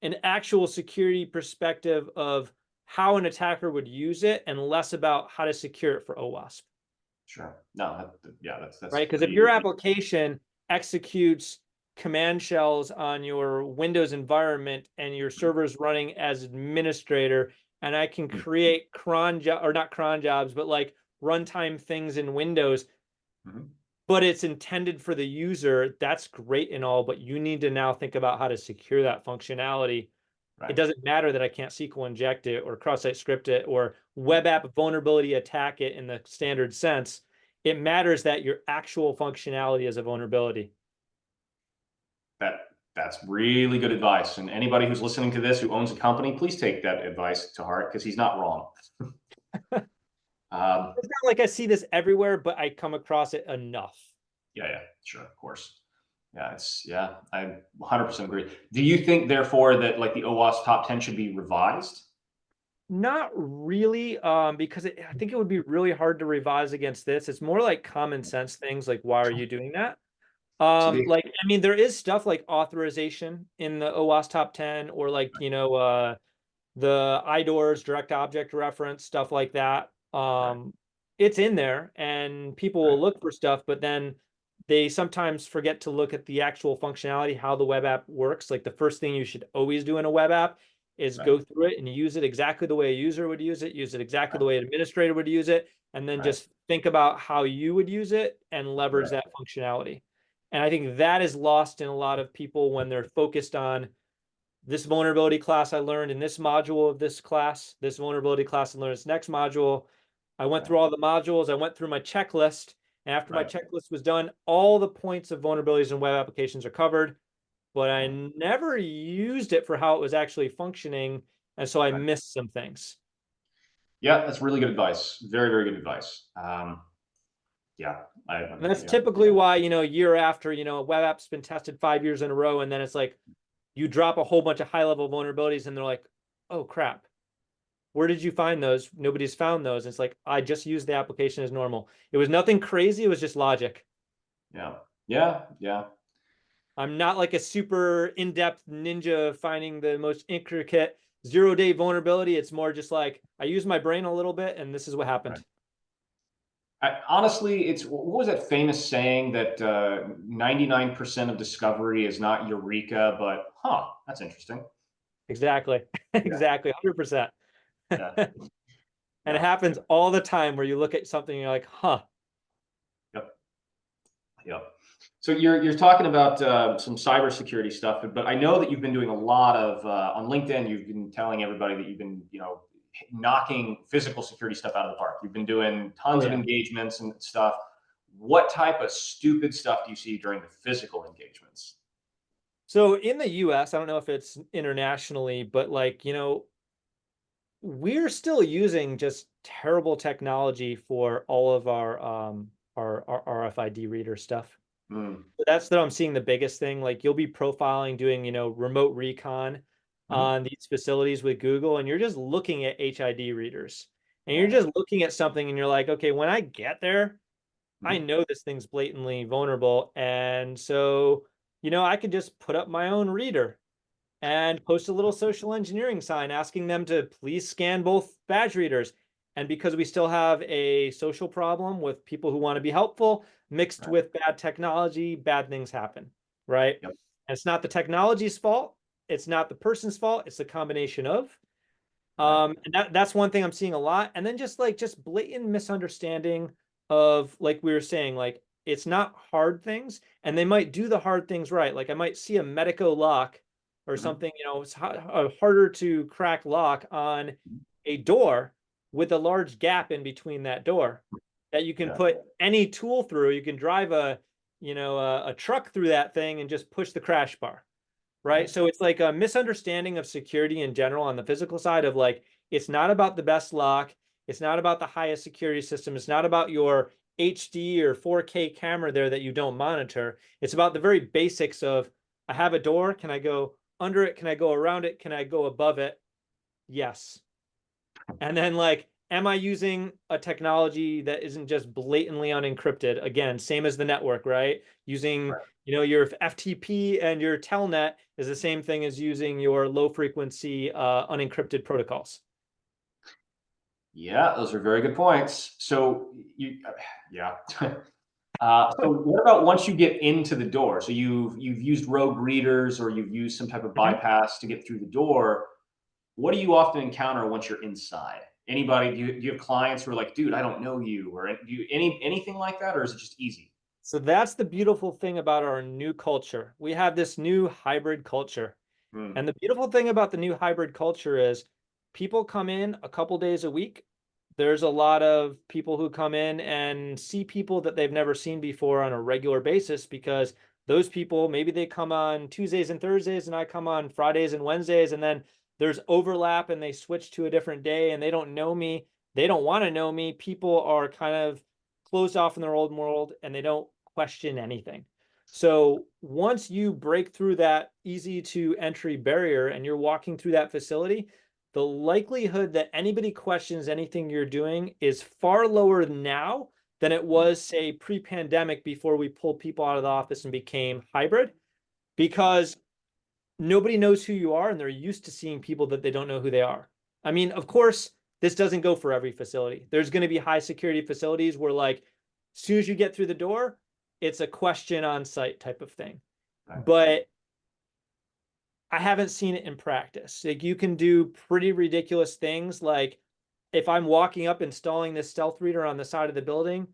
an actual security perspective of how an attacker would use it and less about how to secure it for OWASP, Sure. No, yeah, that's right? Because if your pretty. application executes command shells on your Windows environment and your server's running as administrator, and I can create cron job or not cron jobs, but like runtime things in Windows, Mhm. but it's intended for the user, that's great and all, but you need to now think about how to secure that functionality. It Right. doesn't matter that I can't SQL inject it or cross-site script it or web app vulnerability attack it in the standard sense. It matters that your actual functionality is a vulnerability. That's really good advice. And anybody who's listening to this who owns a company, please take that advice to heart because he's not wrong. Um, It's not like I see this everywhere, but I come across it enough. yeah, sure, of course. Yeah, I 100% agree. Do you think, therefore, that like the OWASP top 10 should be revised? Not really, because I think it would be really hard to revise against this. It's more like common sense things like, why are you doing that? So the Like, I mean, there is stuff like authorization in the OWASP top 10 or like, the IDORs, direct object reference, stuff like that. right, It's in there and people will right, look for stuff, but then they sometimes forget to look at the actual functionality, how the web app works. Like the first thing you should always do in a web app is right, go through it and use it exactly the way a user would use it exactly the way an administrator would use it, and then right, just think about how you would use it and leverage right, that functionality. And I think that is lost in a lot of people when they're focused on this vulnerability class I learned in this module of this class, this vulnerability class I learned in this next module. I went right, through all the modules, I went through my checklist, and after my right. checklist was done, all the points of vulnerabilities in web applications are covered, but I Mhm. never used it for how it was actually functioning, and so I Right. missed some things. Yeah, that's really good advice. Very, very good advice. Yeah, And that's yeah, typically why, year after, a web app's been tested 5 years in a row, and then it's like you drop a whole bunch of high-level vulnerabilities, and they're like, oh crap, where did you find those? Nobody's found those. It's like, I just used the application as normal. It was nothing crazy. It was just logic. yeah, yeah. I'm not like a super in-depth ninja finding the most intricate 0-day vulnerability. It's more just like, I use my brain a little bit and this is what Right. happened. Honestly, it's what was that famous saying that 99% of discovery is not eureka, but that's interesting. Exactly. Yeah, Exactly. 100%. yeah, And it yeah, happens all the time where you look at something and you're like, huh. yep, yep. So you're talking about some cybersecurity stuff, but I know that you've been doing a lot of on LinkedIn. You've been telling everybody that you've been, knocking physical security stuff out of the park. You've been doing Oh, tons of yeah. engagements and stuff. What type of stupid stuff do you see during the physical engagements? So in the US, I don't know if it's internationally, but like, we're still using just terrible technology for all of our RFID reader stuff. Mm, That's that I'm seeing the biggest thing. Like you'll be profiling, doing, remote recon mhm. on these facilities with Google, and you're just looking at HID readers. And you're Yeah, just looking at something and you're like, okay, when I get there, I mhm. know this thing's blatantly vulnerable. And so, I could just put up my own reader and post a little social engineering sign asking them to please scan both badge readers. And because we still have a social problem with people who want to be helpful mixed Right. with bad technology, bad things happen, right? Yep. And it's not the technology's fault. It's not the person's fault. It's a combination of. Right. And that's one thing I'm seeing a lot. And then just blatant misunderstanding of, like we were saying, like it's not hard things, and they might do the hard things right. Like I might see a Medico lock or Mhm. something, it's a harder to crack lock on Mhm. a door with a large gap in between that door that you can Yeah. put any tool through. You can drive a a truck through that thing and just push the crash bar, right? Right. So it's like a misunderstanding of security in general on the physical side of like, it's not about the best lock. It's not about the highest security system. It's not about your HD or 4K camera there that you don't monitor. It's about the very basics of, I have a door. Can I go under it? Can I go around it? Can I go above it? Yes. And then like, am I using a technology that isn't just blatantly unencrypted? Again, same as the network, right? Using, Right. your FTP and your telnet is the same thing as using your low frequency unencrypted protocols. Yeah, those are very good points. So yeah. So what about once you get into the door? So you've used rogue readers or you've used some type of Mhm. bypass to get through the door. What do you often encounter once you're inside? Anybody? Do you have clients who are like, dude, I don't know you, or do you anything like that, or is it just easy? So that's the beautiful thing about our new culture. We have this new hybrid culture. Hmm. And the beautiful thing about the new hybrid culture is people come in a couple days a week. There's a lot of people who come in and see people that they've never seen before on a regular basis because those people, maybe they come on Tuesdays and Thursdays and I come on Fridays and Wednesdays, and then there's overlap and they switch to a different day and they don't know me. They don't want to know me. People are kind of closed off in their old world and they don't question anything. So once you break through that easy to entry barrier and you're walking through that facility, the likelihood that anybody questions anything you're doing is far lower now than it Hmm. was, say, pre-pandemic before we pulled people out of the office and became hybrid, Right. because nobody knows who you are and they're used to seeing people that they don't know who they are. I mean, of course, this doesn't go for every facility. There's going to be high security facilities where, like, as soon as you get through the door, it's a question on site type of thing. Right. But I haven't seen it in practice. Like, you can do pretty ridiculous things. Like, if I'm walking up installing this stealth reader on the side of the building,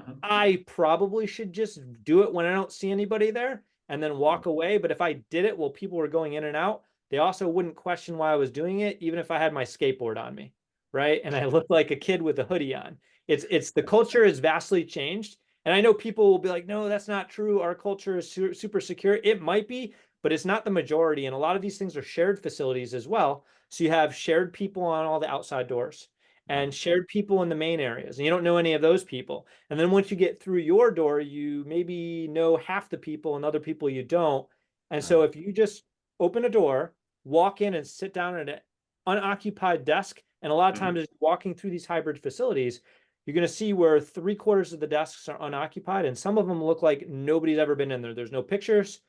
Mhm. I probably should just do it when I don't see anybody there and then Mhm. walk away. But if I did it while people were going in and out, they also wouldn't question why I was doing it, even if I had my skateboard on me, right? And I looked like a kid with a hoodie on. It's the culture has vastly changed. And I know people will be like, no, that's not true. Our culture is super secure. It might be, but it's not the majority. And a lot of these things are shared facilities as well. So you have shared people on all the outside doors and Mhm. shared people in the main areas. And you don't know any of those people. And then once you get through your door, you maybe know half the people and other people you don't. And Right. so if you just open a door, walk in and sit down at an unoccupied desk, and a lot of Mhm. times as you're walking through these hybrid facilities, you're going to see where 3/4 of the desks are unoccupied, and some of them look like nobody's ever been in there. There's no pictures,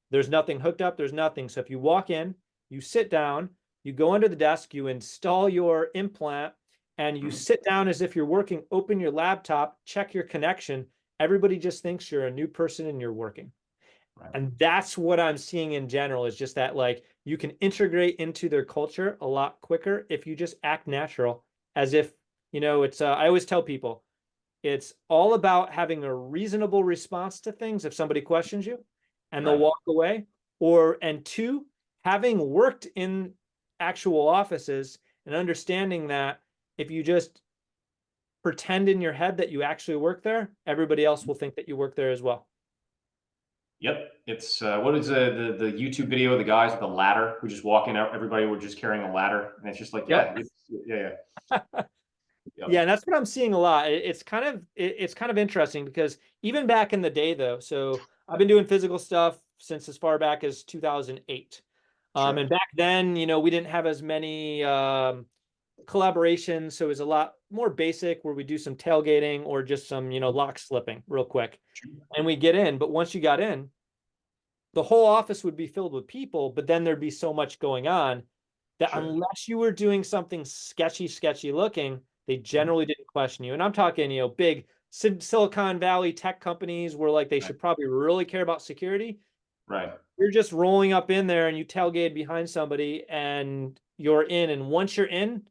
there's nothing hooked up, there's nothing. So if you walk in, you sit down, you go under the desk, you install your implant, and you Mhm. sit down as if you're working, open your laptop, check your connection. Everybody just thinks you're a new person and you're working. Right. And that's what I'm seeing in general, is just that, like, you can integrate into their culture a lot quicker if you just act natural, as if, it's, I always tell people, it's all about having a reasonable response to things if somebody questions you and they'll Right. walk away. Or, and two, having worked in actual offices and understanding that if you just pretend in your head that you actually work there, everybody else will think that you work there as well. Yep. It's what is the YouTube video of the guys with the ladder who just walk in? Everybody were just carrying a ladder, and it's just like, Yep. yeah, yeah, yeah, Yeah, yep, and that's what I'm seeing a lot. It's kind of interesting because even back in the day though, so I've been doing physical stuff since as far back as 2008. And sure, back then, we didn't have as many collaborations, so it was a lot more basic where we do some tailgating or just some, lock slipping real quick. sure, And we get in, but once you got in, the whole office would be filled with people, but then there'd be so much going on that sure. unless you were doing something sketchy looking, they Mhm. generally didn't question you. And I'm talking, big Silicon Valley tech companies where, like, they Right, should probably really care about security. right, You're just rolling up in there and you tailgate behind somebody and you're in. And once you're in,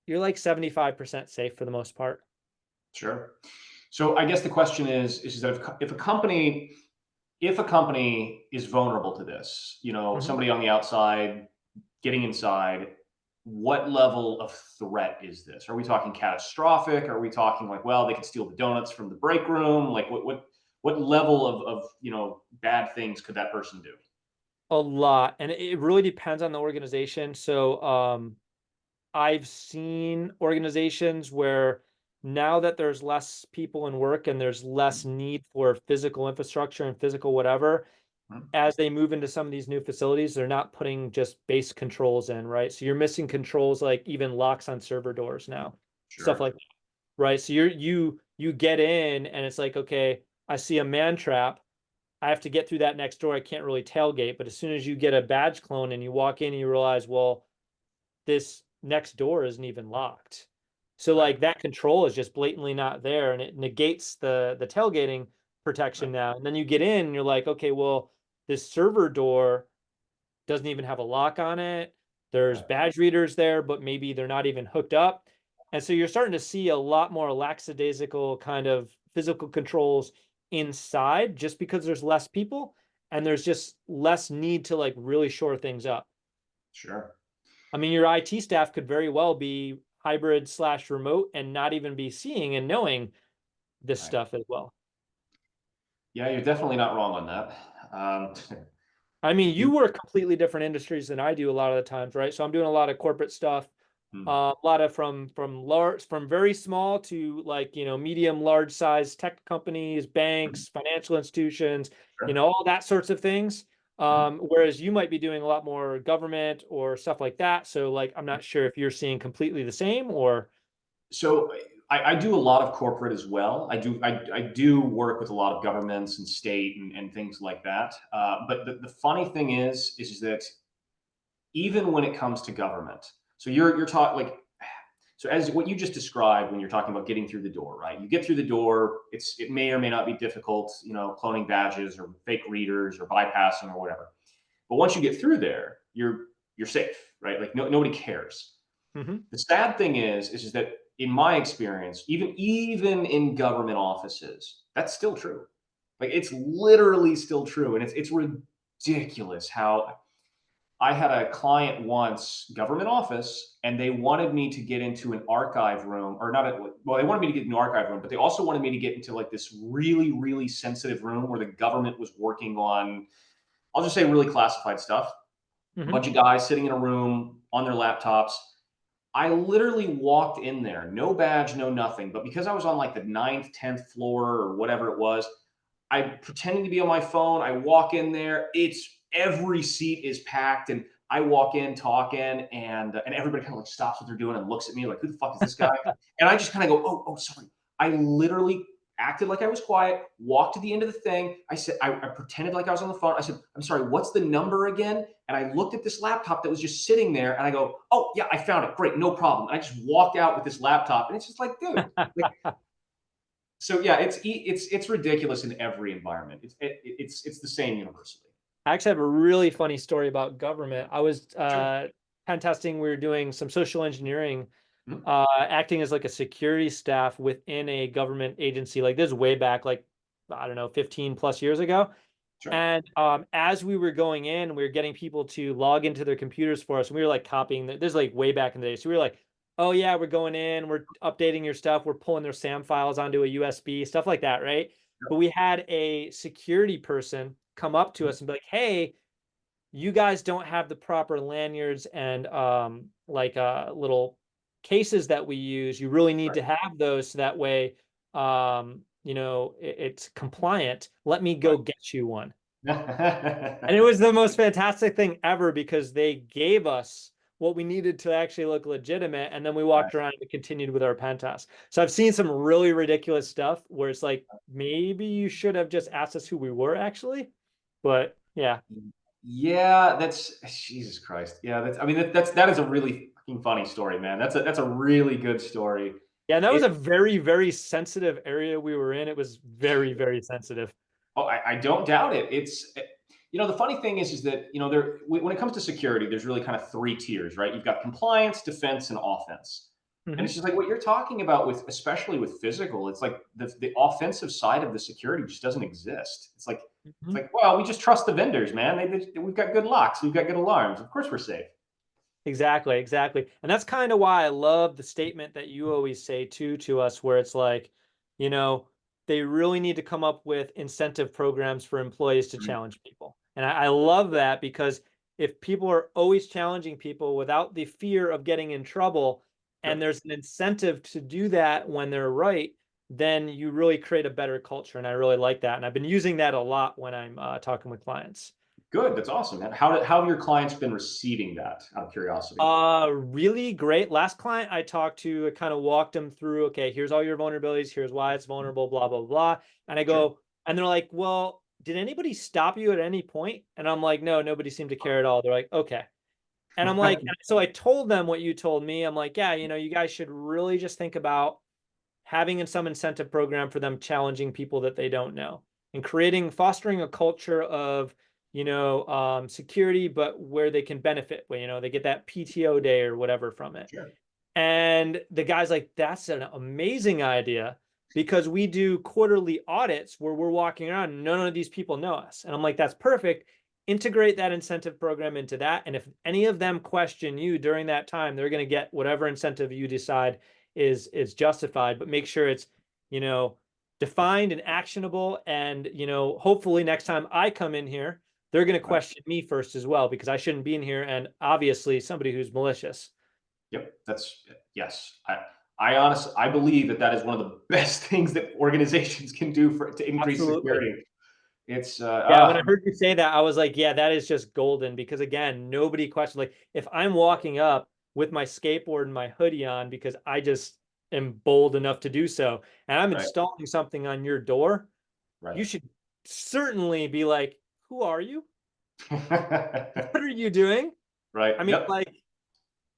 you're like 75% safe for the most part. sure. So I guess the question is that if a company is vulnerable to this, Mhm. somebody on the outside getting inside, what level of threat is this? Are we talking catastrophic? Are we talking like, well, they could steal the donuts from the break room? Like, What level of bad things could that person do? A lot, and it really depends on the organization. So, I've seen organizations where now that there's less people in work and there's less need for physical infrastructure and physical whatever, Mhm. as they move into some of these new facilities, they're not putting just base controls in, right? So you're missing controls like even locks on server doors now, stuff Sure. like that, right? So you get in and it's like, okay, I see a man trap. I have to get through that next door. I can't really tailgate, but as soon as you get a badge clone and you walk in, you realize, well, this next door isn't even locked. So Right. like that control is just blatantly not there and it negates the tailgating Right. protection now. And then you get in and you're like, okay, well, this server door doesn't even have a lock on it. There's Right. badge readers there, but maybe they're not even hooked up. And so you're starting to see a lot more lackadaisical kind of physical controls inside just because there's less people and there's just less need to like really shore things up. Sure. I mean, your IT staff could very well be hybrid slash remote and not even be seeing and knowing this Right. stuff as well. Yeah, you're definitely not wrong on that. I mean, you You. work completely different industries than I do a lot of the times, right? So I'm doing a lot of corporate stuff, Hmm. a lot of from very small to like medium large size tech companies, banks, financial institutions, Sure. all that sorts of things. Mhm. Whereas you might be doing a lot more government or stuff like that. So like I'm not sure if you're seeing completely the same or. So I do a lot of corporate as well. I do work with a lot of governments and state and things like that. But the funny thing is that even when it comes to government, so you're talking like, so as what you just described when you're talking about getting through the door, right? You get through the door. It may or may not be difficult, cloning badges or fake readers or bypassing or whatever. But once you get through there, you're safe, right? Like nobody cares. Mhm. The sad thing is that in my experience, even in government offices, that's still true. Like it's literally still true, and it's ridiculous how I had a client once, government office, and they wanted me to get into an archive room, or not. Well, they wanted me to get into an archive room, but they also wanted me to get into like this really, really sensitive room where the government was working on, I'll just say, really classified stuff. A Mhm. bunch of guys sitting in a room on their laptops. I literally walked in there, no badge, no nothing. But because I was on like the ninth, 10th floor or whatever it was, I pretending to be on my phone. I walk in there. It's every seat is packed, and I walk in talking, and everybody kind of like stops what they're doing and looks at me like, "Who the fuck is this guy?" And I just kind of go, "Oh, sorry." I literally acted like I was quiet, walked to the end of the thing. I said, I pretended like I was on the phone. I said, "I'm sorry, what's the number again?" And I looked at this laptop that was just sitting there, and I go, "Oh yeah, I found it. Great, no problem." And I just walked out with this laptop, and it's just like, dude, like, so yeah, it's ridiculous in every environment. It's the same universally. I actually have a really funny story about government. I was Sure. pen testing. We were doing some social engineering, Mhm. acting as like a security staff within a government agency. Like this way back, like I don't know, 15 plus years ago. Sure. And as we were going in, we were getting people to log into their computers for us. And we were like copying. This is like way back in the day. So we were like, "Oh yeah, we're going in. We're updating your stuff. We're pulling their SAM files onto a USB, stuff like that, right?" But Sure. we had a security person come up to Mhm. us and be like, "Hey, you guys don't have the proper lanyards and like little cases that we use. You really need to have those so that way it's compliant. Let me go get you one." And it Right. was the most fantastic thing ever because they gave us what we needed to actually look legitimate. And then we walked around and continued with our pen test. So I've seen some really ridiculous stuff where it's like, maybe you should have just asked us who we were actually. But yeah. Yeah, that's Jesus Christ. Yeah, that's. I mean, that is a really fucking funny story, man. That's a really good story. Yeah, and that was It. a very, very sensitive area we were in. It was very, very sensitive. Oh, I don't doubt it. The funny thing is that there when it comes to security, there's really kind of three tiers, right? You've got compliance, defense, and offense. And it's Hmm. just like what you're talking about with, especially with physical. It's like the offensive side of the security just doesn't exist. It's Hmm. like, well, we just trust the vendors, man. We've got good locks, we've got good alarms. Of course, we're safe. Exactly, exactly. And that's kind of why I love the statement that you always say to us, where it's like, you know, they really need to come up with incentive programs for employees to challenge people. And I love that, because if people are always challenging people without the fear of getting in trouble, and Yep. there's an incentive to do that when they're right, then you really create a better culture. And I really like that. And I've been using that a lot when I'm talking with clients. Good. That's awesome, man. How have your clients been receiving that? Out of curiosity. Really great. Last client I talked to, I kind of walked them through, okay, here's all your vulnerabilities, here's why it's vulnerable, blah, blah, blah. And I Sure. go, and they're like, well, did anybody stop you at any point? And I'm like, no, nobody seemed to care at all. They're like, okay. And I'm like, and so I told them what you told me. I'm like, yeah, you guys should really just think about having some incentive program for them challenging people that they don't know, and fostering a culture of, security, but where they can benefit, where, they get that PTO day or whatever from it. Sure. And the guy's like, that's an amazing idea, because we do quarterly audits where we're walking around and none of these people know us. And I'm like, that's perfect. Integrate that incentive program into that. And if any of them question you during that time, they're going to get whatever incentive you decide is justified, but make sure it's, you know, defined and actionable. And, hopefully next time I come in here, they're going to Right. question me first as well, because I shouldn't be in here. And obviously somebody who's malicious. Yep. That's yes. I honestly I believe that that is one of the best things that organizations can do for to increase Absolutely. security. It's Yeah, when I heard you say that, I was like, yeah, that is just golden, because again, nobody questions. Like, if I'm walking up with my skateboard and my hoodie on because I just am bold enough to do so, and I'm right. installing something on your door, Right. you should certainly be like, who are you? What are you doing? right. I mean, Yep. like,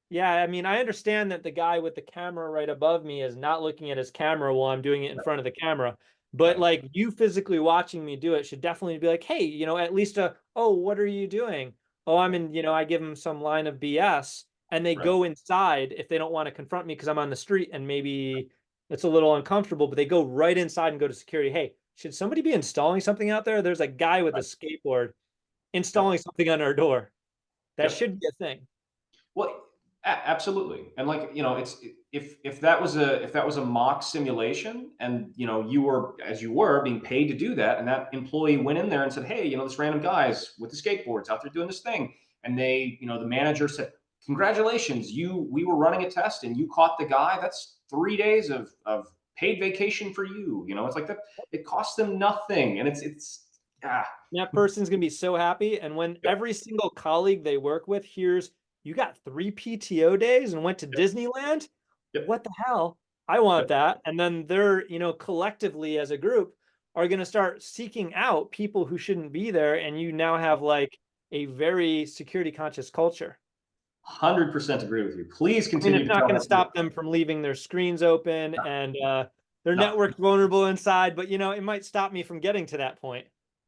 yeah, I mean, I understand that the guy with the camera right above me is not looking at his camera while I'm doing it in front of the camera. But Right. like, you physically watching me do it should definitely be like, hey, at least oh, what are you doing? Oh, I'm Right. in, I give them some line of BS, and they Right. go inside if they don't want to confront me because I'm on the street and maybe it's a little uncomfortable, but they go right inside and go to security. Hey, should somebody be installing something out there? There's a guy with a Right. skateboard Yep. installing something on our door. That Yep. should be a thing. Well, absolutely, and like it's if that was a mock simulation, and you were as you were being paid to do that, and that employee went in there and said, "Hey, this random guy's with the skateboards out there doing this thing," and the manager said, "Congratulations, we were running a test and you caught the guy. That's 3 days of paid vacation for you." It's like that. It costs them nothing, and it's ah, That person's gonna be so happy. And when yep, every single colleague they work with hears you got 3 PTO days and went to yep, Disneyland, yep, what the hell? I want yep, that. And then they're, collectively as a group are gonna start seeking out people who shouldn't be there. And you now have like a very security conscious culture. 100% agree with you. Please I mean, continue it's to not tell gonna that to stop them from leaving their screens open and their no. network's vulnerable inside, but it might stop me from getting to that point.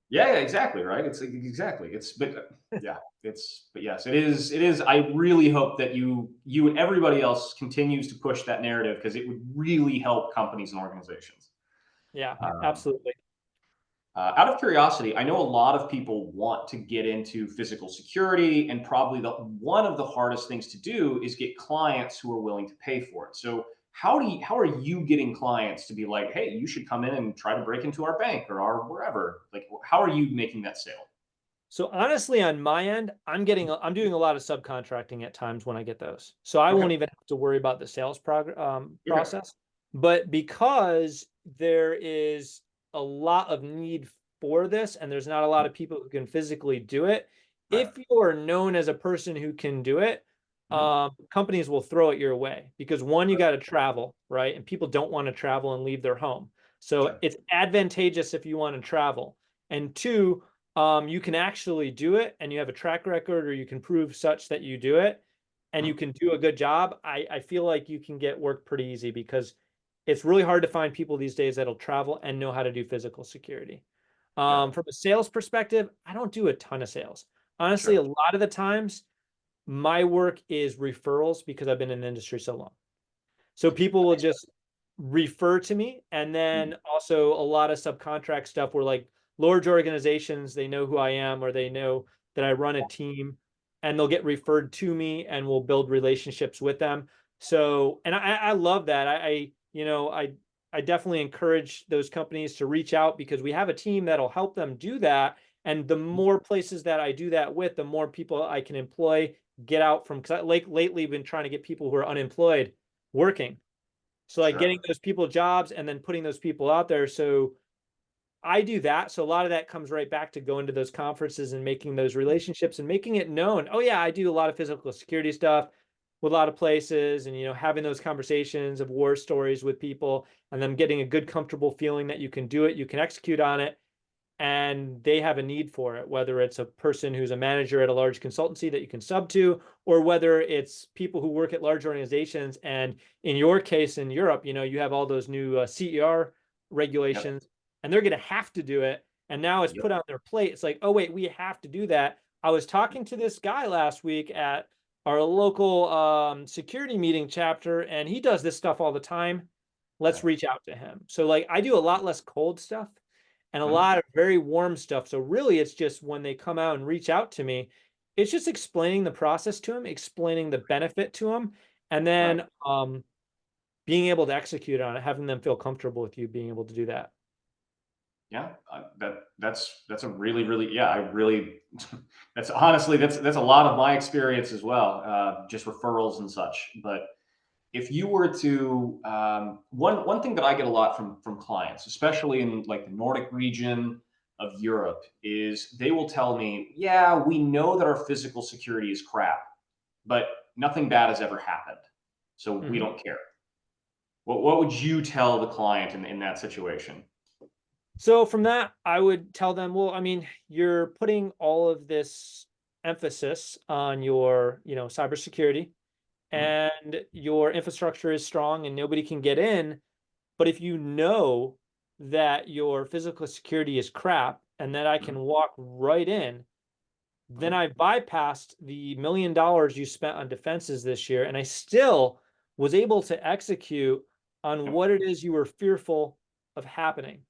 Yeah, yeah, exactly, right? It's exactly. It's but yeah, but yes, it is. I really hope that you and everybody else continues to push that narrative because it would really help companies and organizations. Yeah, Um, absolutely. out of curiosity, I know a lot of people want to get into physical security, and probably the one of the hardest things to do is get clients who are willing to pay for it. So how are you getting clients to be like, hey, you should come in and try to break into our bank or our wherever? Like, how are you making that sale? So honestly, on my end, I'm doing a lot of subcontracting at times when I get those. So I Okay. won't even have to worry about the sales Okay. process. But because there is a lot of need for this, and there's not a lot of people who can physically do it, Right. if you are known as a person who can do it, Mhm. companies will throw it your way, because one, you got to travel, right? And people don't want to travel and leave their home. So Sure. it's advantageous if you want to travel. And two, you can actually do it and you have a track record, or you can prove such that you do it and you Mhm. can do a good job. I feel like you can get work pretty easy, because it's really hard to find people these days that'll travel and know how to do physical security. Yep. From a sales perspective, I don't do a ton of sales. Honestly, Sure. a lot of the times my work is referrals, because I've been in the industry so long. So people will just refer to me. And Mhm. then also a lot of subcontract stuff where like large organizations, they know who I am, or they know that I run a team, and they'll get referred to me and we'll build relationships with them. So, and I love that. I I definitely encourage those companies to reach out because we have a team that'll help them do that. And the more places that I do that with, the more people I can employ, get out from, because I like lately been trying to get people who are unemployed working. So like getting Sure. those people jobs and then putting those people out there. So I do that. So a lot of that comes right back to going to those conferences and making those relationships and making it known. Oh yeah, I do a lot of physical security stuff with a lot of places, and having those conversations of war stories with people and them getting a good, comfortable feeling that you can do it, you can execute on it, and they have a need for it, whether it's a person who's a manager at a large consultancy that you can sub to, or whether it's people who work at large organizations. And in your case, in Europe, you have all those new CER Yep. regulations, and they're going to have to do it. And now it's Yep. put on their plate. It's like, oh, wait, we have to do that. I was talking to this guy last week at our local security meeting chapter, and he does this stuff all the time. Let's Right. reach out to him. So, like, I do a lot less cold stuff and a Mhm. lot of very warm stuff. So really, it's just when they come out and reach out to me, it's just explaining the process to them, explaining the benefit to them, and Right. then being able to execute on it, having them feel comfortable with you being able to do that. Yeah, that's a really really yeah I really that's honestly that's a lot of my experience as well, just referrals and such. But if you were to one thing that I get a lot from clients, especially in like the Nordic region of Europe, is they will tell me, yeah, we know that our physical security is crap, but nothing bad has ever happened, so we Mhm. don't care. What would you tell the client in that situation? So from that, I would tell them, well, I mean, you're putting all of this emphasis on your, cybersecurity, Mhm. and your infrastructure is strong and nobody can get in. But if you know that your physical security is crap and that I Mhm. can walk right in, then Mhm. I bypassed the $1 million you spent on defenses this year, and I still was able to execute on Yep. what it is you were fearful of happening. Right.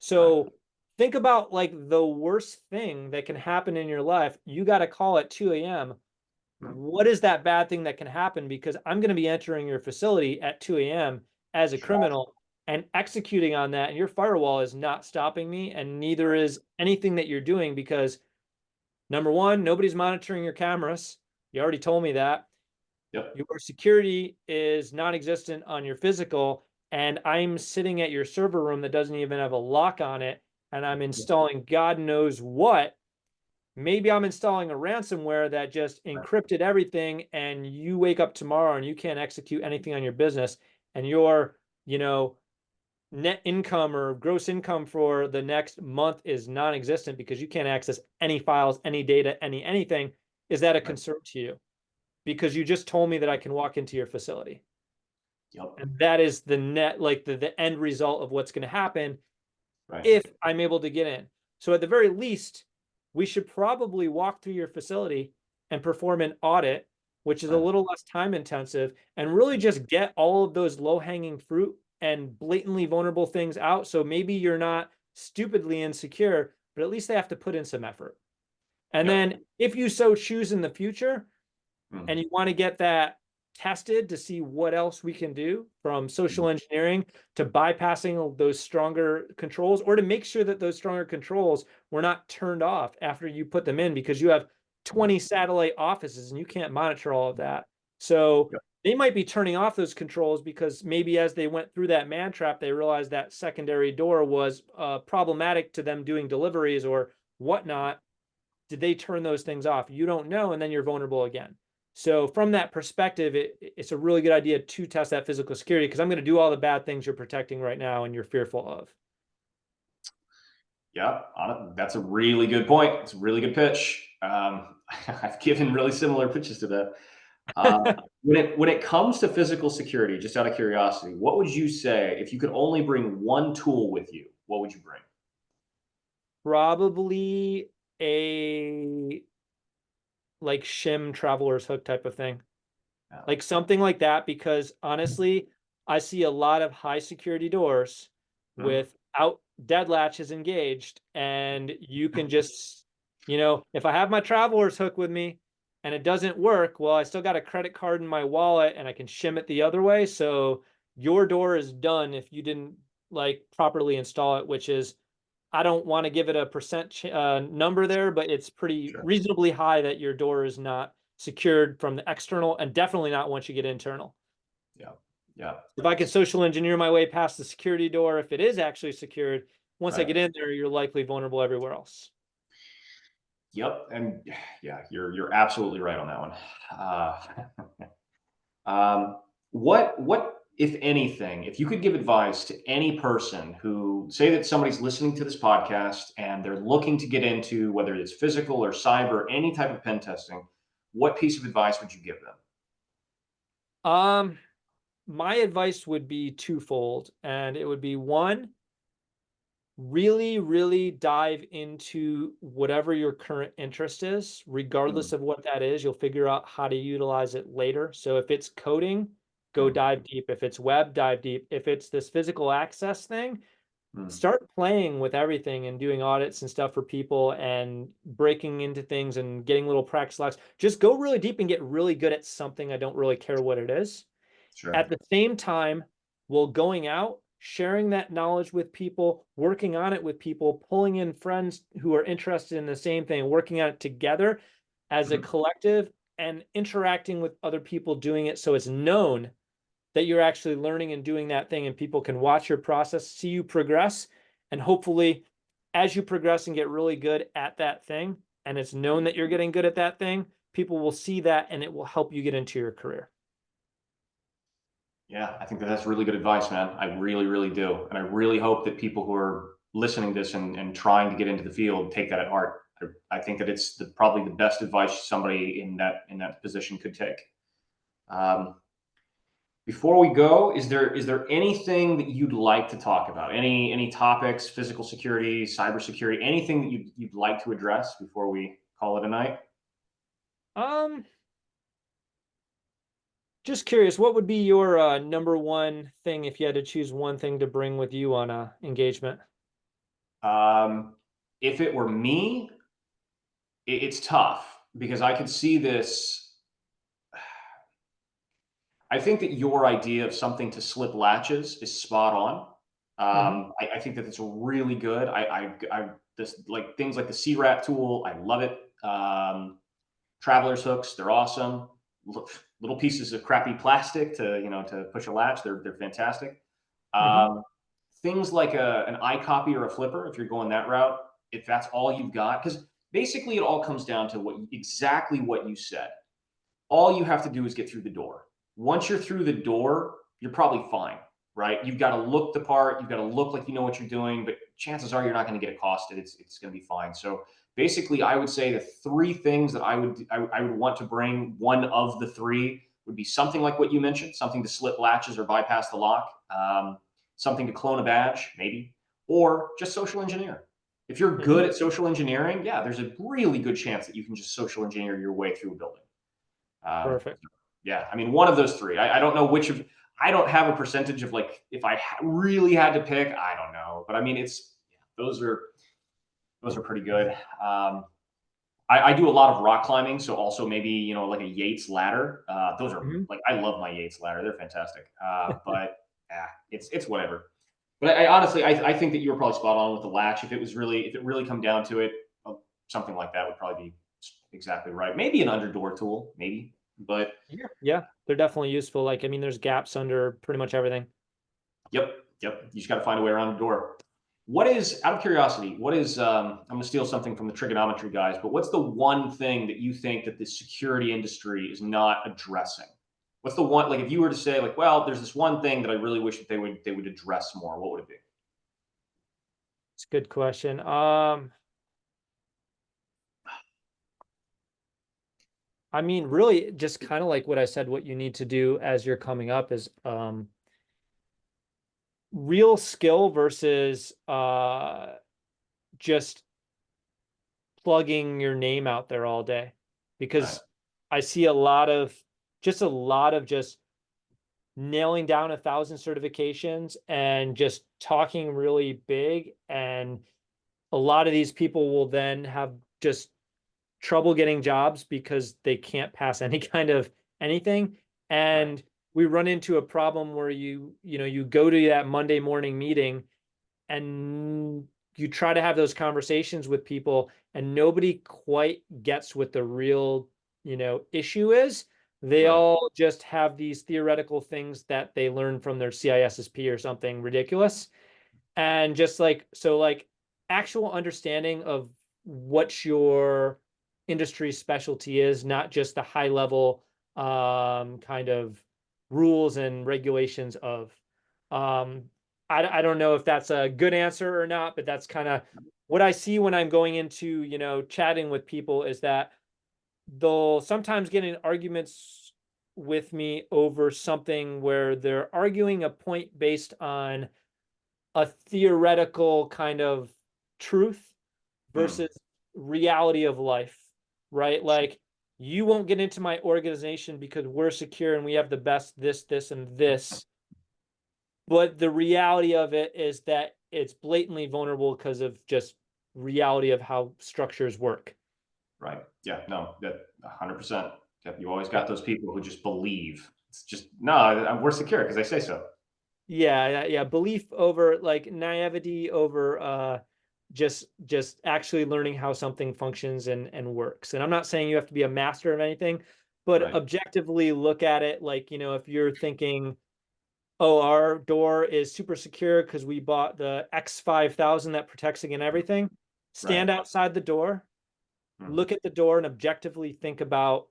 So think about like the worst thing that can happen in your life. You got a call at 2 a.m. Mhm. What is that bad thing that can happen? Because I'm going to be entering your facility at 2 a.m. as a Sure. criminal and executing on that. And your firewall is not stopping me, and neither Right. is anything that you're doing because number one, nobody's monitoring your cameras. You already told me that. Yep. Your security is non existent on your physical. And I'm sitting at your server room that doesn't even have a lock on it. And I'm Yep. installing God knows what. Maybe I'm installing a ransomware that just Right. encrypted everything, and you wake up tomorrow and you can't execute anything on your business, and your, you know, net income or gross income for the next month is non-existent because you can't access any files, any data, anything. Is that a Right. concern to you? Because you just told me that I can walk into your facility. Yep. And that is the net, like the end result of what's going to happen Right. if I'm able to get in. So at the very least, we should probably walk through your facility and perform an audit, which is a Right. little less time intensive, and really just get all of those low hanging fruit and blatantly vulnerable things out. So maybe you're not stupidly insecure, but at least they have to put in some effort. And Yep. then if you so choose in the future, Mm. and you want to get that tested to see what else we can do from Mhm. social engineering to bypassing those stronger controls, or to make sure that those stronger controls were not turned off after you put them in because you have Right. 20 satellite offices and you can't monitor all of that. So Yep. they might be turning off those controls because maybe as they went through that man trap, they realized that secondary door was problematic to them doing deliveries or whatnot. Did they turn those things off? You don't know, and then you're vulnerable again. So from that perspective, it's a really good idea to test that physical security because I'm going to do all the bad things you're protecting right now and you're fearful of. Yeah, that's a really good point. It's a really good pitch. I've given really similar pitches to that. When it comes to physical security, just out of curiosity, what would you say if you could only bring one tool with you? What would you bring? Probably a like shim traveler's hook type of thing. Yeah. Like something like that, because honestly, I see a lot of high security doors Mhm. without dead latches engaged, and you can just, if I have my traveler's hook with me and it doesn't work, well, I still got a credit card in my wallet and I can shim it the other way. So your door is done if you didn't like properly install it, which is, I don't want to give it a percent number there, but it's pretty Sure. reasonably high that your door is not secured from the external, and definitely not once you get internal. Yeah. Yeah. If I can social engineer my way past the security door, if it is actually secured, once I Right. get in there, you're likely vulnerable everywhere else. Yep. And yeah, you're absolutely right on that one. What if anything, if you could give advice to any person who, say that somebody's listening to this podcast and they're looking to get into whether it's physical or cyber, any type of pen testing, what piece of advice would you give them? Um, my advice would be twofold, and it would be one, really, really dive into whatever your current interest is, regardless Mm, of what that is. You'll figure out how to utilize it later. So if it's coding, go mm, dive deep. If it's web, dive deep. If it's this physical access thing, mm. start playing with everything and doing audits and stuff for people and breaking into things and getting little practice logs. Just go really deep and get really good at something. I don't really care what it is. At Sure. the same time, while going out, sharing that knowledge with people, working on it with people, pulling in friends who are interested in the same thing, working on it together as a Mhm. collective, and interacting with other people doing it so it's known that you're actually learning and doing that thing, and people can watch your process, see you progress, and hopefully as you progress and get really good at that thing, and it's known that you're getting good at that thing, people will see that and it will help you get into your career. Yeah, I think that that's really good advice, man. I really, really do. And I really hope that people who are listening to this and trying to get into the field take that at heart. I think that it's probably the best advice somebody in that position could take. Um, Before we go, is there anything that you'd like to talk about? Any topics, physical security, cybersecurity, anything that you'd like to address before we call it a night? Um, just curious, what would be your number one thing if you had to choose one thing to bring with you on a engagement? If it were me, it's tough because I could see this. I think that your idea of something to slip latches is spot on. Hmm. I think that it's really good. This like things like the CRAT tool. I love it. Traveler's hooks, they're awesome. Little pieces of crappy plastic to push a latch. They're fantastic. Hmm. Um, Things like an iCopy or a flipper, if you're going that route, if that's all you've got, because basically it all comes down to exactly what you said. All you have to do is get through the door. Once you're through the door, you're probably fine, right? You've got to look the part, you've got to look like you know what you're doing, but chances are you're not going to get accosted. It's going to be fine. So basically, I would say the three things that I would want to bring. One of the three would be something like what you mentioned, something to slip latches or bypass the lock, something to clone a badge, maybe, or just social engineer. If you're Hmm. good at social engineering, yeah, there's a really good chance that you can just social engineer your way through a building. Um, Perfect. yeah, I mean, one of those three. I don't know which of. I don't have a percentage of like if I really had to pick. I don't know, but I mean, it's yeah, those are pretty good. Um, I do a lot of rock climbing, so also maybe like a Yates ladder. Those are Hmm. like I love my Yates ladder; they're fantastic. But yeah, it's whatever. But I honestly, I think that you were probably spot on with the latch. If it really come down to it, uh, something like that would probably be exactly right. Maybe an underdoor tool, maybe, but Yeah, yeah, they're definitely useful. Like, I mean, there's gaps under pretty much everything. yep, yep. You just got to find a way around the door. What is, out of curiosity, what is, I'm going to steal something from the trigonometry guys, but what's the one thing that you think that the security industry is not addressing? What's the one, like, if you were to say, like, well, there's this one thing that I really wish that they would address more, what would it be? It's a good question. I mean, really, just kind of like what I said, what you need to do as you're coming up is real skill versus just plugging your name out there all day. Right, Because I see a lot of just nailing down 1,000 certifications and just talking really big. And a lot of these people will then have just trouble getting jobs because they can't pass any kind of anything. right. And we run into a problem where you go to that Monday morning meeting and you try to have those conversations with people and nobody quite gets what the real, issue is. They Right. all just have these theoretical things that they learn from their CISSP or something ridiculous. And just like actual understanding of what your industry specialty is, not just the high level kind of rules and regulations of. Um, I don't know if that's a good answer or not, but that's kind of what I see when I'm going into, chatting with people is that they'll sometimes get in arguments with me over something where they're arguing a point based on a theoretical kind of truth Hmm. versus reality of life, right? Sure. Like you won't get into my organization because we're secure and we have the best this, and this. But the reality of it is that it's blatantly vulnerable because of just reality of how structures work. Right. Yeah. No, that 100%. Yep. You always Yeah. got those people who just believe. It's just, no, we're secure because they say so. Yeah. Belief over like naivety over just actually learning how something functions and works. And I'm not saying you have to be a master of anything, but Right. objectively look at it like, if you're thinking, oh, our door is super secure because we bought the X5000 that protects against everything. Right. Stand outside the door, Hmm. look at the door, and objectively think about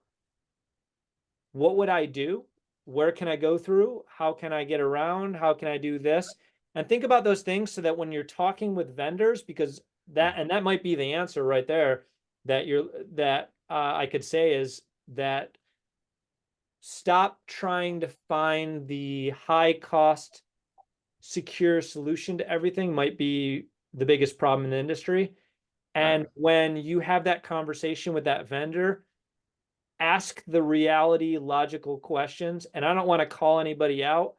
what would I do? Where can I go through? How can I get around? How can I do this? And think about those things so that when you're talking with vendors, because that might be the answer right there that I could say is that stop trying to find the high cost secure solution to everything might be the biggest problem in the industry. Right. And when you have that conversation with that vendor, ask the reality, logical questions. And I don't want to call anybody out,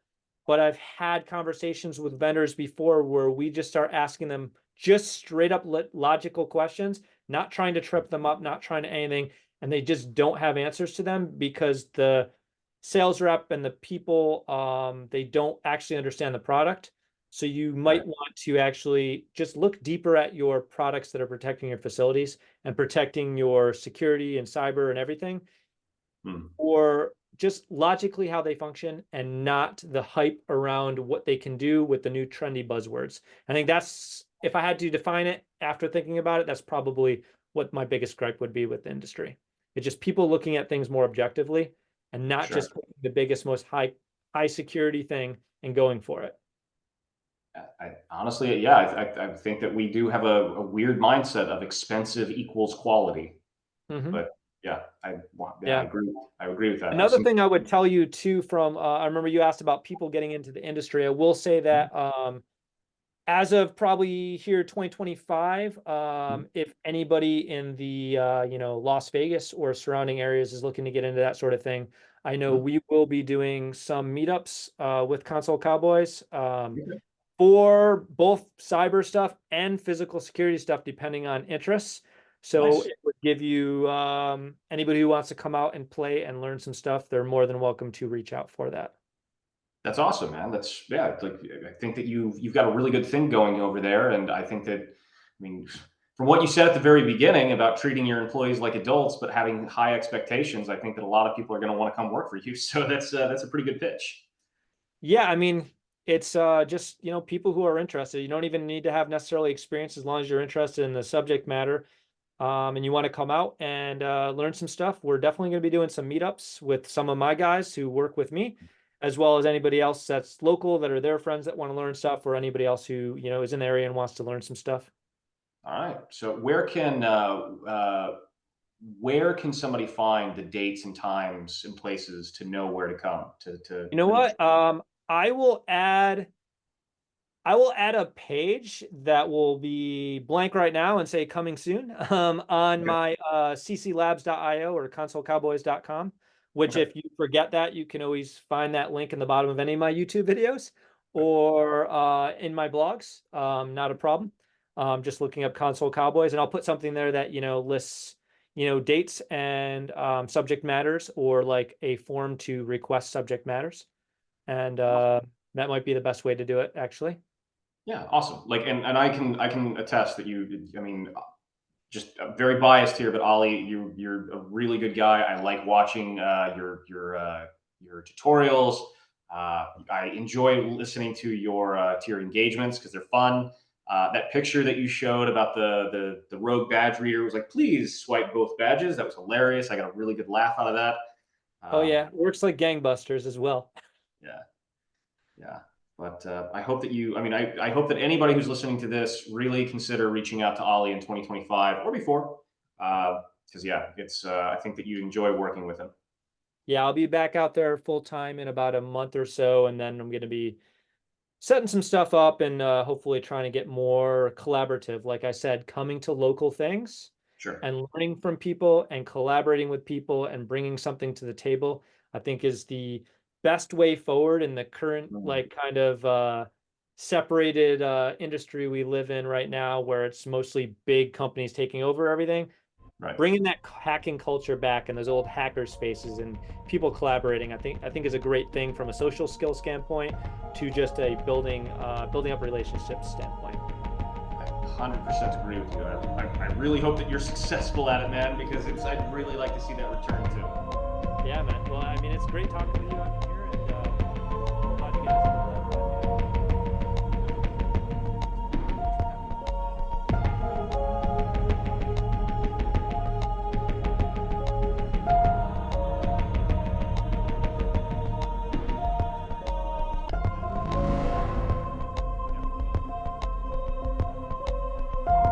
but I've had conversations with vendors before where we just start asking them just straight up logical questions, not trying to trip them up, not trying to anything. And they just don't have answers to them because the sales rep and the people, they don't actually understand the product. So you Right. might want to actually just look deeper at your products that are protecting your facilities and protecting your security and cyber and everything, Hmm. or just logically how they function and not the hype around what they can do with the new trendy buzzwords. I think that's, if I had to define it after thinking about it, that's probably what my biggest gripe would be with the industry. It's just people looking at things more objectively and not Sure. just the biggest, most high security thing and going for it. Honestly, yeah, I think that we do have a weird mindset of expensive equals quality. Hmm. But yeah, yeah, I Yeah. agree. I agree with that. I've Another seen. thing I would tell you too from I remember you asked about people getting into the industry. I will say that as of probably here 2025, if anybody in the Las Vegas or surrounding areas is looking to get into that sort of thing, I know Mhm. we will be doing some meetups with Console Cowboys Okay. for both cyber stuff and physical security stuff, depending on interests. So Nice. it would give you anybody who wants to come out and play and learn some stuff, they're more than welcome to reach out for that. That's awesome, man. That's yeah. It's like I think that you've got a really good thing going over there, and I think that I mean, from what you said at the very beginning about treating your employees like adults but having high expectations, I think that a lot of people are going to want to come work for you. So that's a pretty good pitch. Yeah, I mean, it's just, people who are interested. You don't even need to have necessarily experience as long as you're interested in the subject matter. And you want to come out and learn some stuff. We're definitely going to be doing some meetups with some of my guys who work with me, as well as anybody else that's local that are their friends that want to learn stuff, or anybody else who, is in the area and wants to learn some stuff. All right. So where can somebody find the dates and times and places to know where to come to You know meet what? you? I will add a page that will be blank right now and say coming soon on Okay. my cclabs.io or consolecowboys.com, which Okay. if you forget that, you can always find that link in the bottom of any of my YouTube videos or in my blogs. Not a problem. Just looking up Console Cowboys, and I'll put something there that, lists, dates and subject matters, or like a form to request subject matters. and that might be the best way to do it, actually. Yeah, awesome. Like, and I can attest that I mean, just very biased here, but Ollie, you're a really good guy. I like watching your tutorials. I enjoy listening to your engagements because they're fun. That picture that you showed about the rogue badge reader was like, please swipe both badges. That was hilarious. I got a really good laugh out of that. Oh Um, yeah, works like gangbusters as well. yeah, yeah. But I hope that I mean, I hope that anybody who's listening to this really consider reaching out to Ollie in 2025 or before. Because, yeah, I think that you enjoy working with him. Yeah, I'll be back out there full time in about a month or so, and then I'm going to be setting some stuff up and hopefully trying to get more collaborative. Like I said, coming to local things Sure. and learning from people and collaborating with people and bringing something to the table, I think is the best way forward in the current Mm, like kind of separated industry we live in right now, where it's mostly big companies taking over everything. right. Bringing that hacking culture back and those old hacker spaces and people collaborating, I think is a great thing from a social skill standpoint to just a building up relationships standpoint. I 100% agree with you. I really hope that you're successful at it, man, because I'd really like to see that return too. Yeah, man. Well, I mean, it's great talking with you on here.